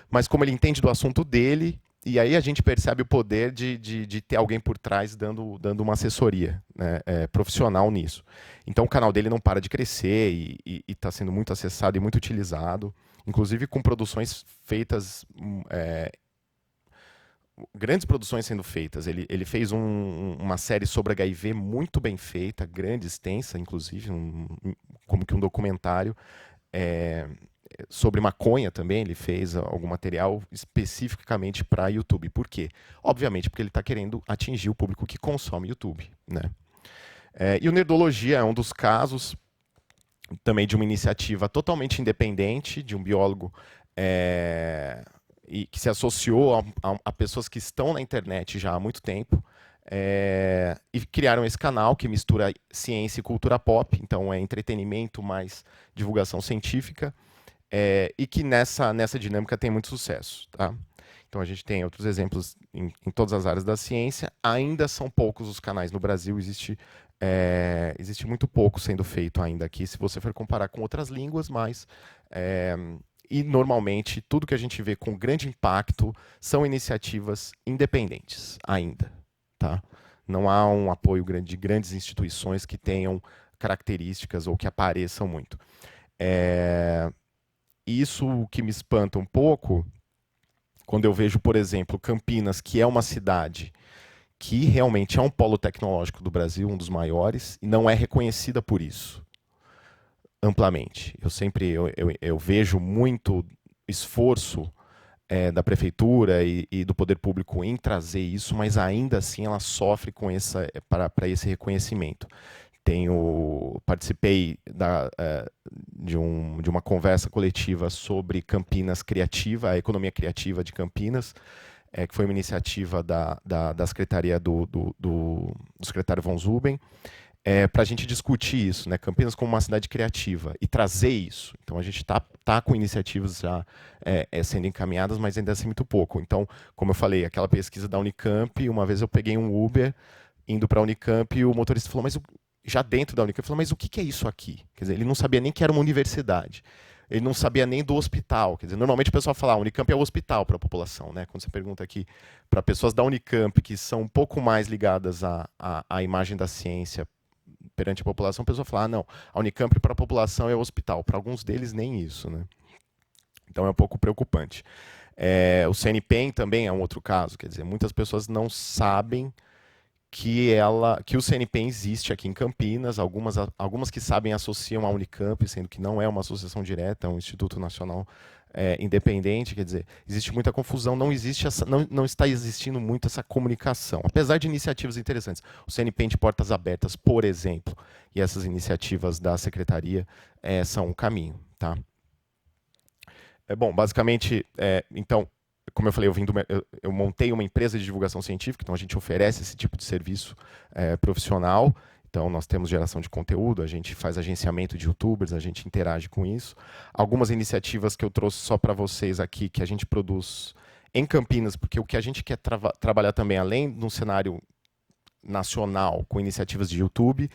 mas como ele entende do assunto dele. E aí a gente percebe o poder de ter alguém por trás dando uma assessoria, né, profissional nisso. Então o canal dele não para de crescer e está sendo muito acessado e muito utilizado, inclusive com produções feitas, grandes produções sendo feitas. Ele fez uma série sobre HIV muito bem feita, grande, extensa, inclusive, como que um documentário. Sobre maconha também, ele fez algum material especificamente para YouTube. Por quê? Obviamente porque ele está querendo atingir o público que consome YouTube, né? E o Nerdologia é um dos casos também de uma iniciativa totalmente independente, de um biólogo e que se associou a pessoas que estão na internet já há muito tempo, e criaram esse canal que mistura ciência e cultura pop, então é entretenimento mais divulgação científica, e que nessa dinâmica tem muito sucesso, tá? Então a gente tem outros exemplos em todas as áreas da ciência. Ainda são poucos os canais no Brasil, existe muito pouco sendo feito ainda aqui, se você for comparar com outras línguas, mas e normalmente tudo que a gente vê com grande impacto são iniciativas independentes ainda, tá? Não há um apoio de grandes instituições que tenham características ou que apareçam muito. Isso que me espanta um pouco, quando eu vejo, por exemplo, Campinas, que é uma cidade que realmente é um polo tecnológico do Brasil, um dos maiores, e não é reconhecida por isso, amplamente. Eu vejo muito esforço da prefeitura e do poder público em trazer isso, mas ainda assim ela sofre com para esse reconhecimento. Participei de uma conversa coletiva sobre Campinas Criativa, a economia criativa de Campinas, que foi uma iniciativa da secretaria do secretário Von Zuben, para a gente discutir isso, né? Campinas como uma cidade criativa e trazer isso. Então a gente tá com iniciativas já sendo encaminhadas, mas ainda assim muito pouco. Então, como eu falei, aquela pesquisa da Unicamp, uma vez eu peguei um Uber indo para a Unicamp e o motorista falou, mas já dentro da Unicamp, falou, mas o que é isso aqui? Quer dizer, ele não sabia nem que era uma universidade. Ele não sabia nem do hospital. Quer dizer, normalmente o pessoal fala, a Unicamp é o hospital para a população, né? Quando você pergunta aqui para pessoas da Unicamp que são um pouco mais ligadas à imagem da ciência perante a população, a pessoa fala, não, a Unicamp para a população é o hospital. Para alguns deles, nem isso, né? Então é um pouco preocupante. O CNPEM também é um outro caso. Quer dizer, muitas pessoas não sabem que o CNPEM existe aqui em Campinas, algumas que sabem associam à Unicamp, sendo que não é uma associação direta, é um Instituto Nacional independente, quer dizer, existe muita confusão, não está existindo muito essa comunicação, apesar de iniciativas interessantes. O CNPEM de Portas Abertas, por exemplo, e essas iniciativas da Secretaria são um caminho, tá? Bom, basicamente, então, como eu falei, eu montei uma empresa de divulgação científica, então a gente oferece esse tipo de serviço profissional. Então nós temos geração de conteúdo, a gente faz agenciamento de youtubers, a gente interage com isso. Algumas iniciativas que eu trouxe só para vocês aqui, que a gente produz em Campinas, porque o que a gente quer trabalhar também, além de um cenário nacional com iniciativas de YouTube,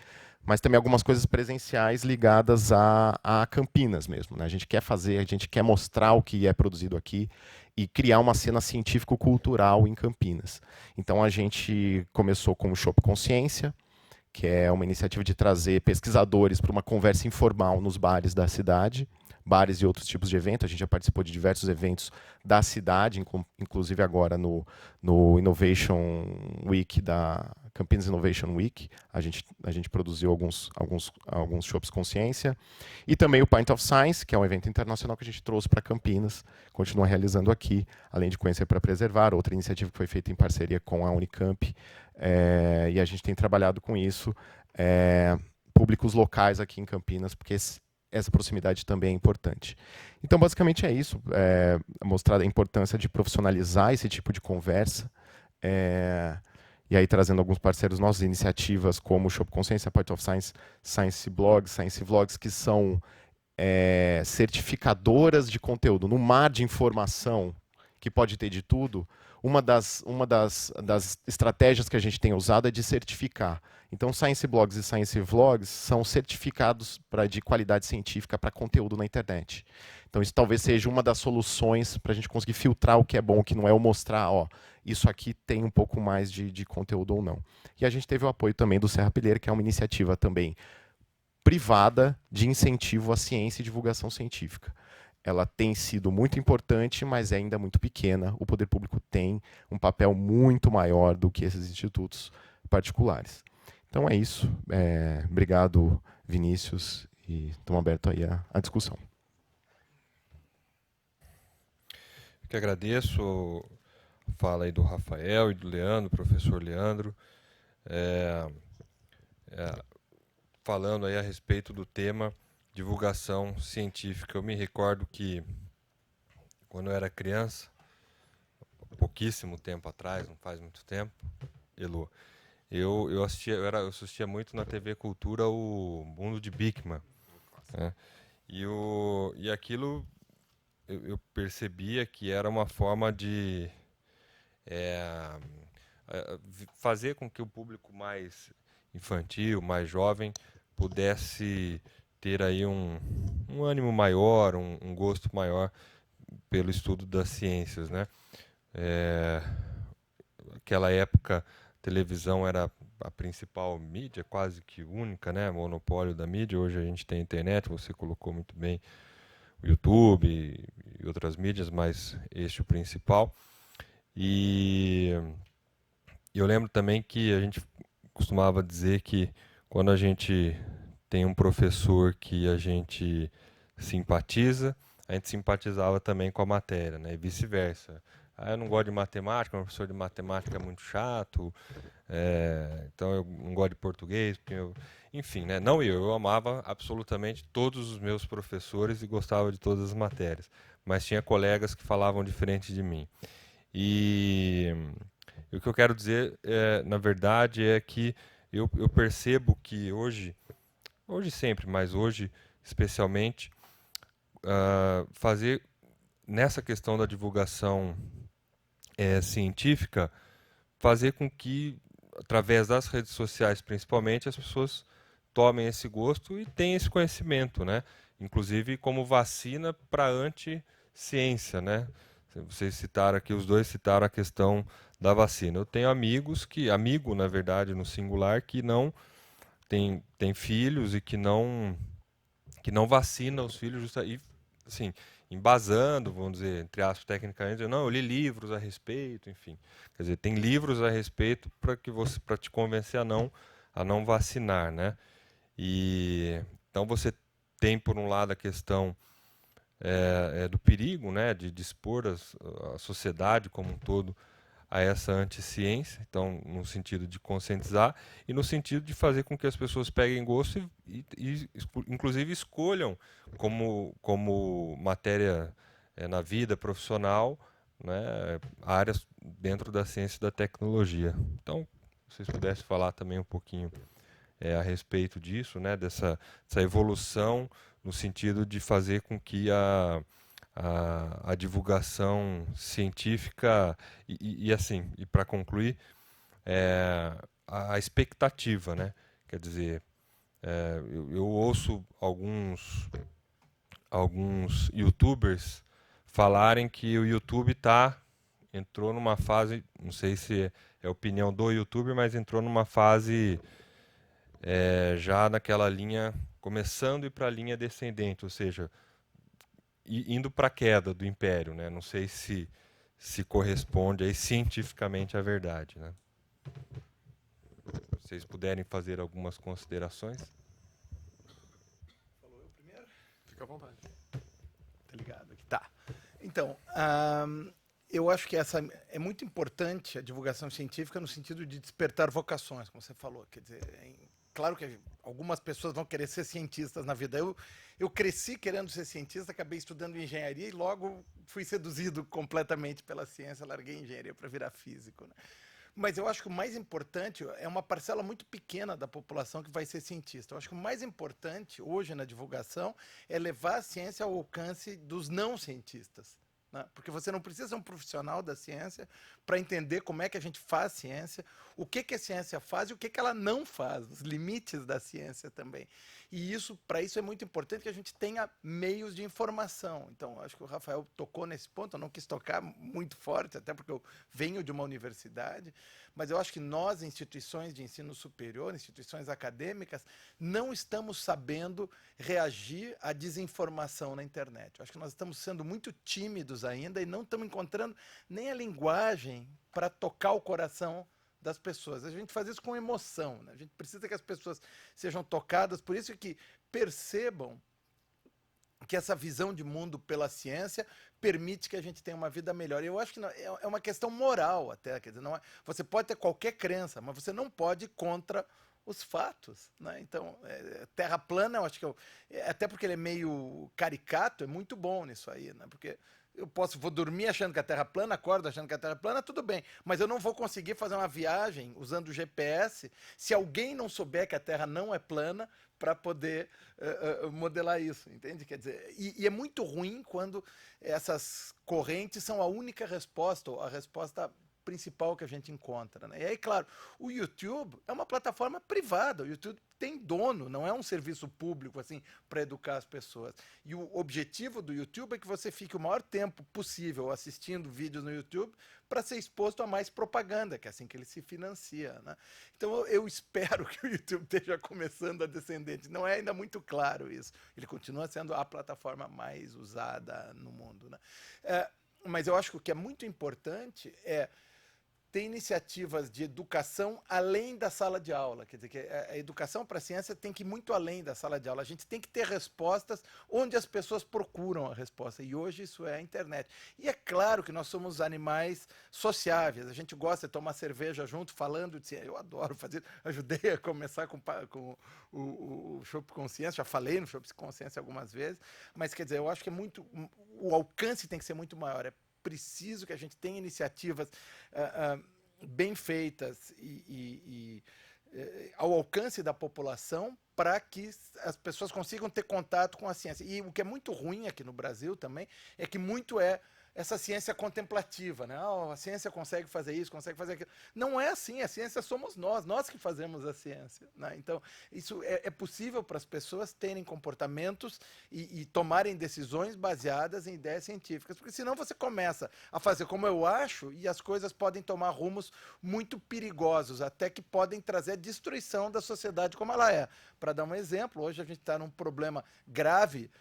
mas também algumas coisas presenciais ligadas a Campinas mesmo, né? A gente quer fazer, a gente quer mostrar o que é produzido aqui e criar uma cena científico-cultural em Campinas. Então a gente começou com o Shop Consciência, que é uma iniciativa de trazer pesquisadores para uma conversa informal nos bares da cidade, bares e outros tipos de eventos. A gente já participou de diversos eventos da cidade, inclusive agora no Innovation Week, da Campinas Innovation Week. A gente produziu alguns shows consciência. E também o Pint of Science, que é um evento internacional que a gente trouxe para Campinas, continua realizando aqui, além de Conhecer para Preservar, outra iniciativa que foi feita em parceria com a Unicamp. E a gente tem trabalhado com isso, públicos locais aqui em Campinas, porque essa proximidade também é importante. Então, basicamente é isso, mostrar a importância de profissionalizar esse tipo de conversa, e aí trazendo alguns parceiros nossos, iniciativas como o Shop Consciência, Pint of Science, Science Vlogs, que são certificadoras de conteúdo. No mar de informação, que pode ter de tudo, uma das estratégias que a gente tem usado é de certificar. Então, Science Blogs e Science Vlogs são certificados de qualidade científica para conteúdo na internet. Então, isso talvez seja uma das soluções para a gente conseguir filtrar o que é bom, o que não é, ou mostrar, isso aqui tem um pouco mais de conteúdo ou não. E a gente teve o apoio também do Serra Pilheira, que é uma iniciativa também privada de incentivo à ciência e divulgação científica. Ela tem sido muito importante, mas é ainda muito pequena. O poder público tem um papel muito maior do que esses institutos particulares. Então é isso. Obrigado, Vinícius, e estamos abertos aí à discussão. Eu que agradeço a fala aí do Rafael e do Leandro, professor Leandro, falando aí a respeito do tema divulgação científica. Eu me recordo que, quando eu era criança, pouquíssimo tempo atrás, não faz muito tempo, Elo, eu assistia muito na TV Cultura o Mundo de Bikman, né? E aquilo eu percebia que era uma forma de fazer com que o público mais infantil, mais jovem, pudesse ter aí um ânimo maior, um gosto maior pelo estudo das ciências, né? Naquela época, a televisão era a principal mídia, quase que única, né? Monopólio da mídia. Hoje a gente tem a internet, você colocou muito bem o YouTube e outras mídias, mas este é o principal. E eu lembro também que a gente costumava dizer que, quando a gente tem um professor que a gente simpatiza, a gente simpatizava também com a matéria, né? E vice-versa. Eu não gosto de matemática, o professor de matemática é muito chato, então eu não gosto de português, enfim, né? Não eu amava absolutamente todos os meus professores e gostava de todas as matérias, mas tinha colegas que falavam diferente de mim. E o que eu quero dizer, na verdade, é que eu percebo que hoje sempre, mas hoje especialmente, fazer nessa questão da divulgação científica, fazer com que, através das redes sociais principalmente, as pessoas tomem esse gosto e tenham esse conhecimento, né? Inclusive como vacina para anti-ciência, né? Vocês citaram aqui, os dois citaram a questão da vacina. Eu tenho amigos amigo, na verdade, no singular, que não tem filhos e que não vacina os filhos, e assim, embasando, vamos dizer, entre aspas, tecnicamente, não, eu li livros a respeito, enfim. Quer dizer, tem livros a respeito para te convencer a não vacinar, né? E então você tem, por um lado, a questão do perigo, né, de expor a sociedade como um todo a essa anti-ciência, então, no sentido de conscientizar e no sentido de fazer com que as pessoas peguem gosto e inclusive, escolham como matéria na vida profissional, né, áreas dentro da ciência e da tecnologia. Então, se vocês pudessem falar também um pouquinho a respeito disso, né, dessa evolução no sentido de fazer com que a divulgação científica e assim, e para concluir, a expectativa, né? Quer dizer, eu ouço alguns YouTubers falarem que o YouTube entrou numa fase, não sei se é opinião do YouTuber, mas entrou numa fase já naquela linha, começando a ir para a linha descendente, ou seja, indo para a queda do império, né? Não sei se corresponde aí cientificamente à verdade, né? Se vocês puderem fazer algumas considerações. Falou eu primeiro? Fica à vontade. Tá ligado aqui. Tá. Então, eu acho que é muito importante a divulgação científica no sentido de despertar vocações, como você falou. Quer dizer, claro que algumas pessoas vão querer ser cientistas na vida. Eu cresci querendo ser cientista, acabei estudando engenharia e logo fui seduzido completamente pela ciência, larguei a engenharia para virar físico, né? Mas eu acho que o mais importante é uma parcela muito pequena da população que vai ser cientista. Eu acho que o mais importante hoje na divulgação é levar a ciência ao alcance dos não cientistas, né? Porque você não precisa ser um profissional da ciência para entender como é que a gente faz ciência, o que a ciência faz e o que ela não faz, os limites da ciência também. E para isso é muito importante que a gente tenha meios de informação. Então, acho que o Rafael tocou nesse ponto, eu não quis tocar muito forte, até porque eu venho de uma universidade, mas eu acho que nós, instituições de ensino superior, instituições acadêmicas, não estamos sabendo reagir à desinformação na internet. Eu acho que nós estamos sendo muito tímidos ainda e não estamos encontrando nem a linguagem para tocar o coração das pessoas. A gente faz isso com emoção, né? A gente precisa que as pessoas sejam tocadas, por isso que percebam que essa visão de mundo pela ciência permite que a gente tenha uma vida melhor. E eu acho que é uma questão moral até, quer dizer, não é, você pode ter qualquer crença, mas você não pode ir contra os fatos, né? Então, terra plana, eu acho que até porque ele é meio caricato, é muito bom nisso aí, né? Porque vou dormir achando que a Terra é plana, acordo achando que a Terra é plana, tudo bem. Mas eu não vou conseguir fazer uma viagem usando o GPS se alguém não souber que a Terra não é plana para poder modelar isso, entende? Quer dizer, e é muito ruim quando essas correntes são a única resposta, ou a resposta principal que a gente encontra, né? E aí, claro, o YouTube é uma plataforma privada, o YouTube tem dono, não é um serviço público assim para educar as pessoas. E o objetivo do YouTube é que você fique o maior tempo possível assistindo vídeos no YouTube para ser exposto a mais propaganda, que é assim que ele se financia, né? Então eu espero que o YouTube esteja começando a descendente. Não é ainda muito claro isso. Ele continua sendo a plataforma mais usada no mundo, né? Mas eu acho que o que é muito importante é ter iniciativas de educação além da sala de aula. Quer dizer, que a educação para a ciência tem que ir muito além da sala de aula. A gente tem que ter respostas onde as pessoas procuram a resposta. E hoje isso é a internet. E é claro que nós somos animais sociáveis. A gente gosta de tomar cerveja junto, falando de ciência. Eu adoro fazer. Ajudei a começar com o Chopp Consciência. Já falei no Chopp Consciência algumas vezes. Mas, quer dizer, eu acho que o alcance tem que ser muito maior. É preciso que a gente tenha iniciativas bem feitas e ao alcance da população para que as pessoas consigam ter contato com a ciência. E o que é muito ruim aqui no Brasil também é que muito essa ciência contemplativa, né? A ciência consegue fazer isso, consegue fazer aquilo. Não é assim, a ciência somos nós que fazemos a ciência, né? Então, isso é possível para as pessoas terem comportamentos e tomarem decisões baseadas em ideias científicas, porque senão você começa a fazer como eu acho e as coisas podem tomar rumos muito perigosos, até que podem trazer a destruição da sociedade como ela é. Para dar um exemplo, hoje a gente está num problema grave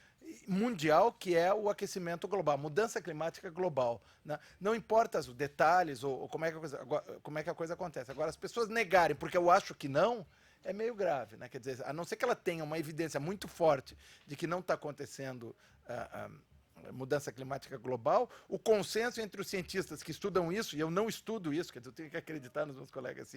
mundial, que é o aquecimento global, a mudança climática global, né? Não importa os detalhes ou como é que a coisa acontece. Agora, as pessoas negarem porque eu acho que não, é meio grave, né? Quer dizer, a não ser que ela tenha uma evidência muito forte de que não está acontecendo mudança climática global, o consenso entre os cientistas que estudam isso, e eu não estudo isso, quer dizer, eu tenho que acreditar nos meus colegas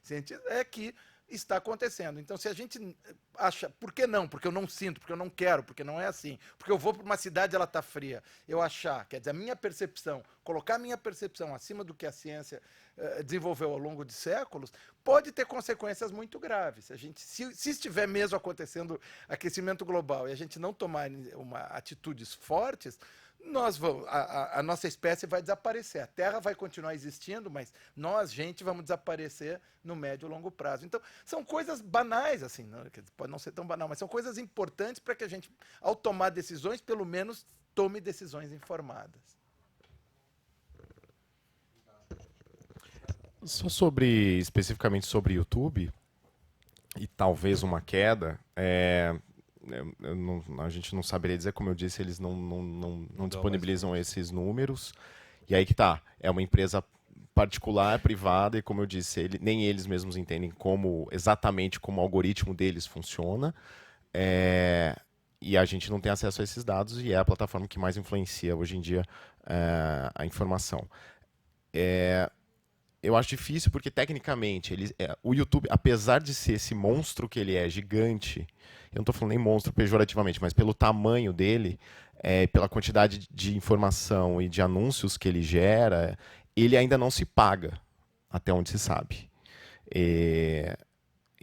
cientistas, é que está acontecendo. Então, se a gente acha, por que não? Porque eu não sinto, porque eu não quero, porque não é assim, porque eu vou para uma cidade e ela está fria, eu achar, quer dizer, a minha percepção, colocar a minha percepção acima do que a ciência desenvolveu ao longo de séculos, pode ter consequências muito graves. Se estiver mesmo acontecendo aquecimento global e a gente não tomar atitudes fortes, nós vamos, a nossa espécie vai desaparecer. A Terra vai continuar existindo, mas nós, gente, vamos desaparecer no médio e longo prazo. Então, são coisas banais, assim, pode não ser tão banal, mas são coisas importantes para que a gente, ao tomar decisões, pelo menos tome decisões informadas. Só especificamente sobre YouTube, e talvez uma queda, a gente não saberia dizer, como eu disse, eles não disponibilizam esses números. E aí que tá, é uma empresa particular, privada, e como eu disse, nem eles mesmos entendem exatamente como o algoritmo deles funciona. E a gente não tem acesso a esses dados, e é a plataforma que mais influencia hoje em dia a informação. Eu acho difícil porque, tecnicamente, o YouTube, apesar de ser esse monstro que ele é, gigante, eu não estou falando nem monstro pejorativamente, mas pelo tamanho dele, pela quantidade de informação e de anúncios que ele gera, ele ainda não se paga, até onde se sabe.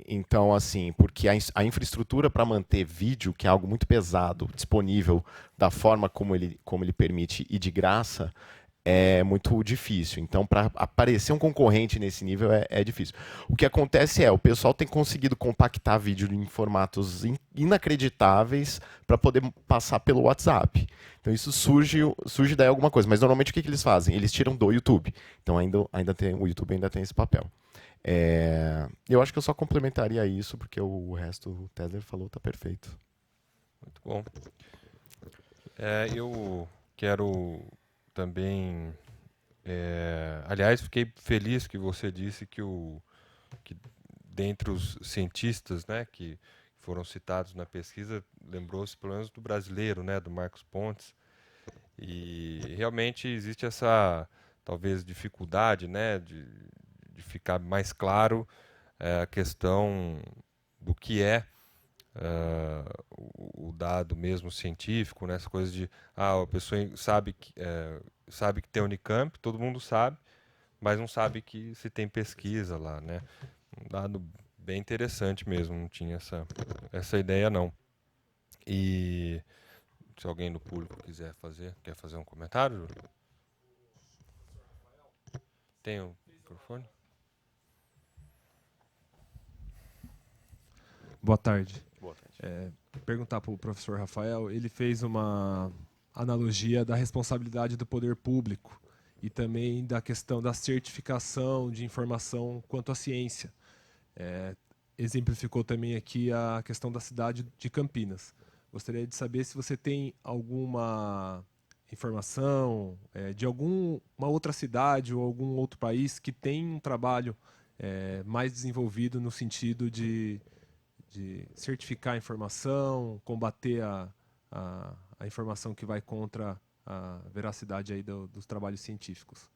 Então, assim, porque a infraestrutura para manter vídeo, que é algo muito pesado, disponível da forma como ele permite e de graça, é muito difícil. Então, para aparecer um concorrente nesse nível é difícil. O que acontece o pessoal tem conseguido compactar vídeo em formatos inacreditáveis para poder passar pelo WhatsApp. Então, isso surge daí alguma coisa. Mas, normalmente, o que eles fazem? Eles tiram do YouTube. Então, o YouTube ainda tem esse papel. Eu acho que eu só complementaria isso, porque o resto o Tesler falou está perfeito. Muito bom. Eu quero também... aliás, fiquei feliz que você disse que dentre os cientistas, né, que foram citados na pesquisa, lembrou-se pelo menos do brasileiro, né, do Marcos Pontes. E realmente existe essa, talvez, dificuldade, né, de ficar mais claro a questão do que é o dado mesmo científico, né? Essa coisa de a pessoa sabe que tem Unicamp, todo mundo sabe, mas não sabe que se tem pesquisa lá, né? Um dado bem interessante mesmo, não tinha essa ideia não. E se alguém do público quer fazer um comentário, Júlio? Tem o microfone? Boa tarde. Boa tarde. Perguntar para o professor Rafael, ele fez uma analogia da responsabilidade do poder público e também da questão da certificação de informação quanto à ciência. Exemplificou também aqui a questão da cidade de Campinas. Gostaria de saber se você tem alguma informação de alguma outra cidade ou algum outro país que tem um trabalho mais desenvolvido no sentido de certificar a informação, combater a informação que vai contra a veracidade aí dos trabalhos científicos.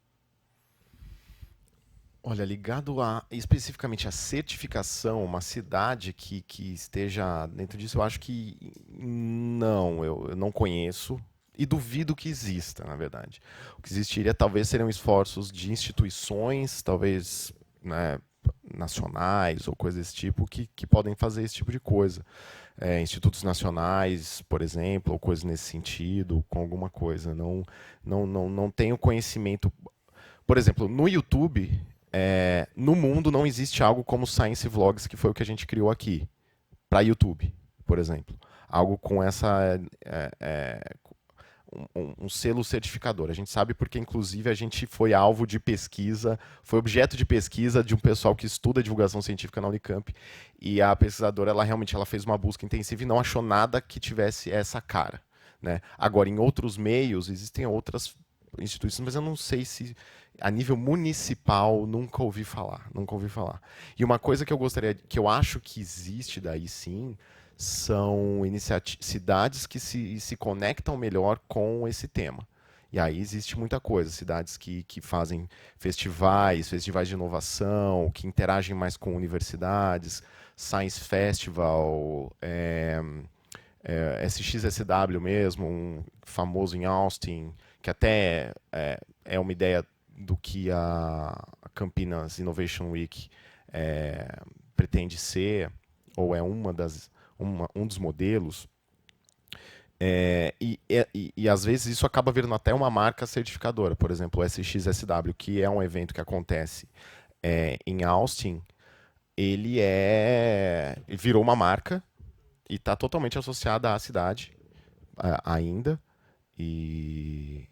Olha, ligado especificamente à certificação, uma cidade que esteja dentro disso, eu acho que não, eu não conheço e duvido que exista, na verdade. O que existiria talvez seriam esforços de instituições, talvez, né, nacionais ou coisas desse tipo, que podem fazer esse tipo de coisa. Institutos nacionais, por exemplo, ou coisas nesse sentido, com alguma coisa. Não tenho conhecimento. Por exemplo, no YouTube, no mundo não existe algo como Science Vlogs, que foi o que a gente criou aqui, para YouTube, por exemplo. Algo com um selo certificador. A gente sabe porque, inclusive, a gente foi alvo de pesquisa, foi objeto de pesquisa de um pessoal que estuda divulgação científica na Unicamp, e a pesquisadora ela fez uma busca intensiva e não achou nada que tivesse essa cara, né? Agora, em outros meios, existem outras instituições, mas eu não sei se a nível municipal nunca ouvi falar. E uma coisa que eu acho que existe daí sim, são cidades que se conectam melhor com esse tema. E aí existe muita coisa. Cidades que fazem festivais de inovação, que interagem mais com universidades, Science Festival, SXSW mesmo, um famoso em Austin, que até é uma ideia do que a Campinas Innovation Week pretende ser, ou é um dos modelos. E às vezes isso acaba virando até uma marca certificadora. Por exemplo, o SXSW, que é um evento que acontece em Austin, ele virou uma marca e está totalmente associada à cidade ainda. E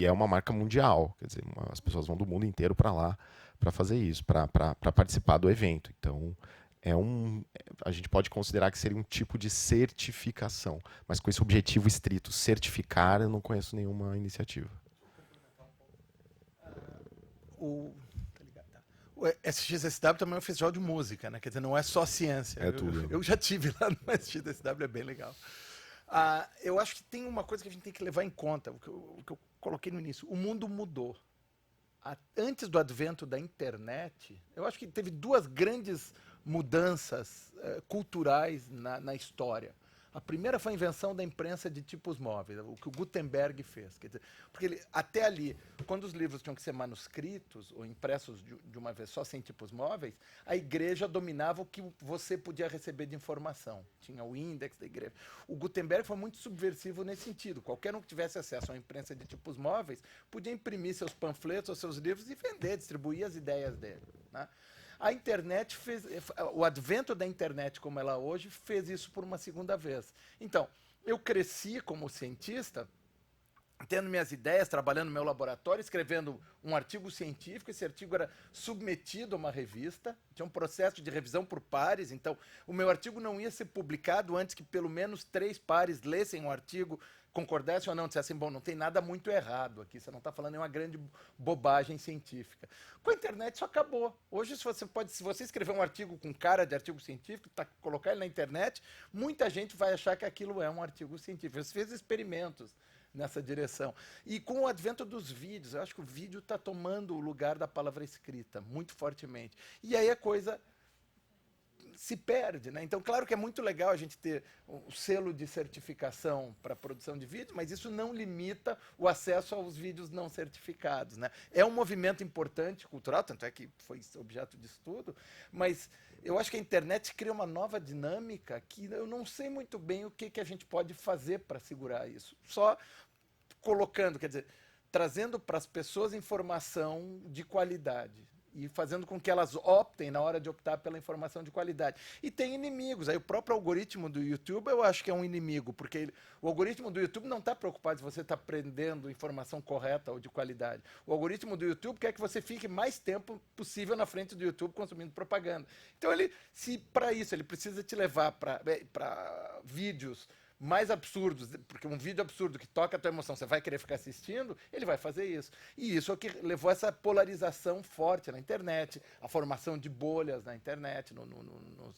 é uma marca mundial. Quer dizer, as pessoas vão do mundo inteiro para lá para fazer isso, para participar do evento. Então, a gente pode considerar que seria um tipo de certificação, mas com esse objetivo estrito, certificar, eu não conheço nenhuma iniciativa. O SXSW também é um festival de música, né? Quer dizer, não é só ciência. É tudo. Eu já tive lá no SXSW, é bem legal. Eu acho que tem uma coisa que a gente tem que levar em conta, o que eu coloquei no início. O mundo mudou. Antes do advento da internet, eu acho que teve duas grandes mudanças culturais na história. A primeira foi a invenção da imprensa de tipos móveis, o que o Gutenberg fez. Quer dizer, porque até ali, quando os livros tinham que ser manuscritos ou impressos de uma vez só, sem tipos móveis, a igreja dominava o que você podia receber de informação. Tinha o índex da igreja. O Gutenberg foi muito subversivo nesse sentido. Qualquer um que tivesse acesso a uma imprensa de tipos móveis podia imprimir seus panfletos ou seus livros e vender, distribuir as ideias dele, né? A internet o advento da internet como ela é hoje fez isso por uma segunda vez. Então, eu cresci como cientista, tendo minhas ideias, trabalhando no meu laboratório, escrevendo um artigo científico. Esse artigo era submetido a uma revista, tinha um processo de revisão por pares, então o meu artigo não ia ser publicado antes que pelo menos 3 pares lessem o artigo, concordassem ou não, dissessem, bom, não tem nada muito errado aqui, você não está falando nenhuma grande bobagem científica. Com a internet isso acabou. Hoje, se você escrever um artigo com cara de artigo científico, colocar ele na internet, muita gente vai achar que aquilo é um artigo científico. Você fez experimentos nessa direção. E com o advento dos vídeos, eu acho que o vídeo está tomando o lugar da palavra escrita, muito fortemente. E aí a coisa se perde, né? Então, claro que é muito legal a gente ter o selo de certificação para a produção de vídeo, mas isso não limita o acesso aos vídeos não certificados, né? É um movimento importante, cultural, tanto é que foi objeto de estudo, mas eu acho que a internet cria uma nova dinâmica que eu não sei muito bem o que a gente pode fazer para segurar isso. Só colocando, quer dizer, trazendo para as pessoas informação de qualidade e fazendo com que elas optem na hora de optar pela informação de qualidade. E tem inimigos. Aí o próprio algoritmo do YouTube eu acho que é um inimigo, porque o algoritmo do YouTube não está preocupado se você está aprendendo informação correta ou de qualidade. O algoritmo do YouTube quer que você fique mais tempo possível na frente do YouTube consumindo propaganda. Então, se para isso ele precisa te levar para vídeos mais absurdos, porque um vídeo absurdo que toca a tua emoção, você vai querer ficar assistindo, ele vai fazer isso. E isso é o que levou a essa polarização forte na internet, a formação de bolhas na internet,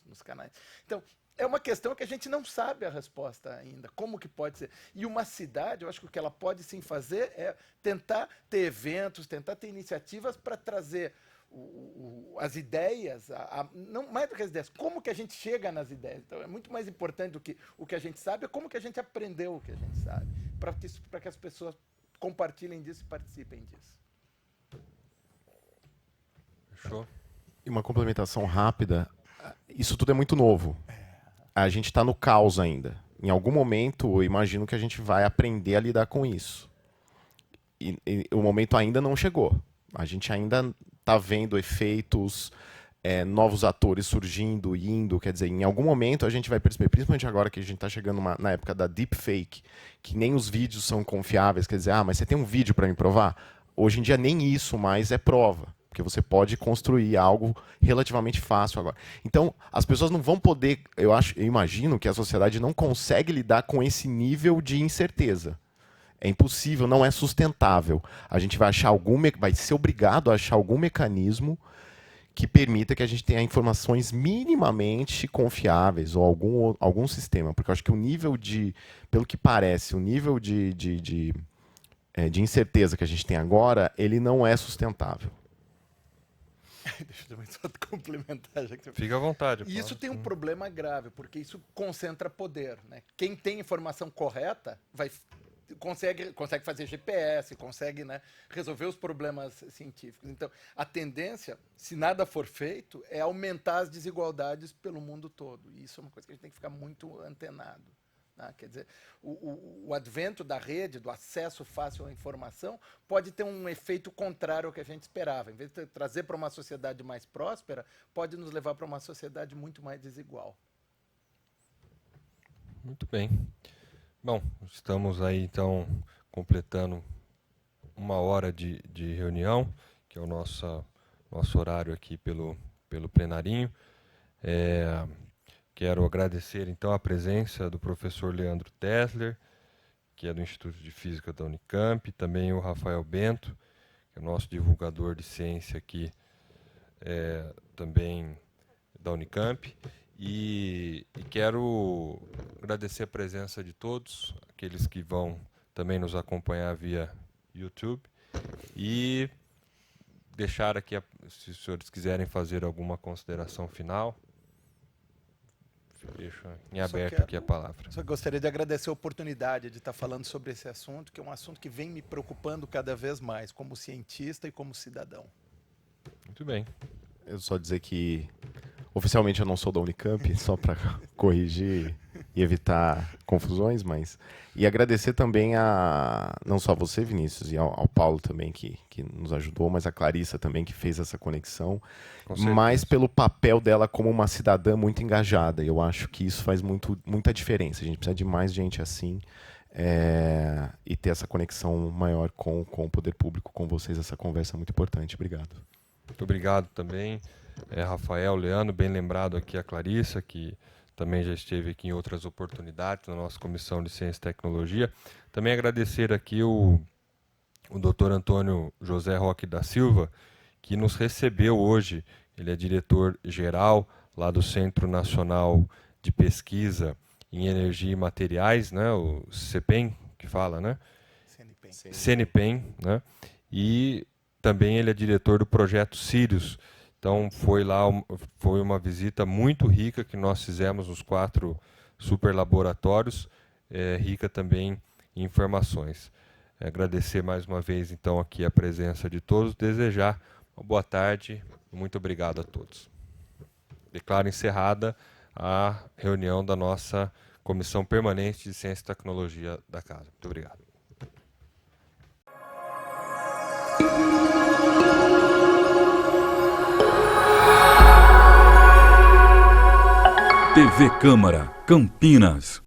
nos canais. Então, é uma questão que a gente não sabe a resposta ainda, como que pode ser. E uma cidade, eu acho que o que ela pode sim fazer é tentar ter eventos, tentar ter iniciativas para trazer as ideias, não mais do que as ideias, como que a gente chega nas ideias. Então é muito mais importante do que o que a gente sabe, é como que a gente aprendeu o que a gente sabe, para que as pessoas compartilhem disso e participem disso. Fechou? E uma complementação rápida, isso tudo é muito novo. A gente está no caos ainda. Em algum momento, eu imagino que a gente vai aprender a lidar com isso. E o momento ainda não chegou. A gente ainda está vendo efeitos, novos atores surgindo, indo, quer dizer, em algum momento a gente vai perceber, principalmente agora que a gente está chegando na época da deepfake, que nem os vídeos são confiáveis, quer dizer, mas você tem um vídeo para me provar? Hoje em dia nem isso mais é prova, porque você pode construir algo relativamente fácil agora. Então, as pessoas não vão poder, eu imagino que a sociedade não consegue lidar com esse nível de incerteza. É impossível, não é sustentável. A gente vai ser obrigado a achar algum mecanismo que permita que a gente tenha informações minimamente confiáveis ou algum sistema. Porque eu acho que o nível pelo que parece, o nível de incerteza que a gente tem agora, ele não é sustentável. Deixa eu também só complementar. Já que Fica à vontade. E isso tem um problema grave, porque isso concentra poder, né? Quem tem informação correta consegue fazer GPS, consegue, né, resolver os problemas científicos. Então, a tendência, se nada for feito, é aumentar as desigualdades pelo mundo todo. E isso é uma coisa que a gente tem que ficar muito antenado. Tá? Quer dizer, o advento da rede, do acesso fácil à informação, pode ter um efeito contrário ao que a gente esperava. Em vez de trazer para uma sociedade mais próspera, pode nos levar para uma sociedade muito mais desigual. Muito bem. Bom, estamos aí então completando 1 hora de reunião, que é o nosso horário aqui pelo plenarinho. Quero agradecer então a presença do professor Leandro Tesler, que é do Instituto de Física da Unicamp, também o Rafael Bento, que é o nosso divulgador de ciência aqui, também da Unicamp. E quero agradecer a presença de todos, aqueles que vão também nos acompanhar via YouTube, e deixar aqui, se os senhores quiserem fazer alguma consideração final, deixo em aberto aqui a palavra. Só gostaria de agradecer a oportunidade de estar falando sobre esse assunto, que é um assunto que vem me preocupando cada vez mais, como cientista e como cidadão. Muito bem. Eu só dizer que oficialmente eu não sou da Unicamp, só para corrigir e evitar confusões, mas... E agradecer também não só a você, Vinícius, e ao Paulo também, que nos ajudou, mas a Clarissa também, que fez essa conexão, mas pelo papel dela como uma cidadã muito engajada. Eu acho que isso faz muita diferença. A gente precisa de mais gente assim, e ter essa conexão maior com o poder público, com vocês. Essa conversa é muito importante. Obrigado. Muito obrigado também, Rafael, Leandro, bem lembrado aqui a Clarissa, que também já esteve aqui em outras oportunidades na nossa Comissão de Ciência e Tecnologia. Também agradecer aqui o Dr. Antônio José Roque da Silva, que nos recebeu hoje. Ele é diretor-geral lá do Centro Nacional de Pesquisa em Energia e Materiais, né, o CEPEM, que fala, né? CNPEM, né? E também ele é diretor do projeto Sirius. Então foi uma visita muito rica que nós fizemos nos 4 super laboratórios, rica também em informações. Agradecer mais uma vez então aqui a presença de todos, desejar uma boa tarde e muito obrigado a todos. Declaro encerrada a reunião da nossa Comissão Permanente de Ciência e Tecnologia da Casa. Muito obrigado. TV Câmara, Campinas.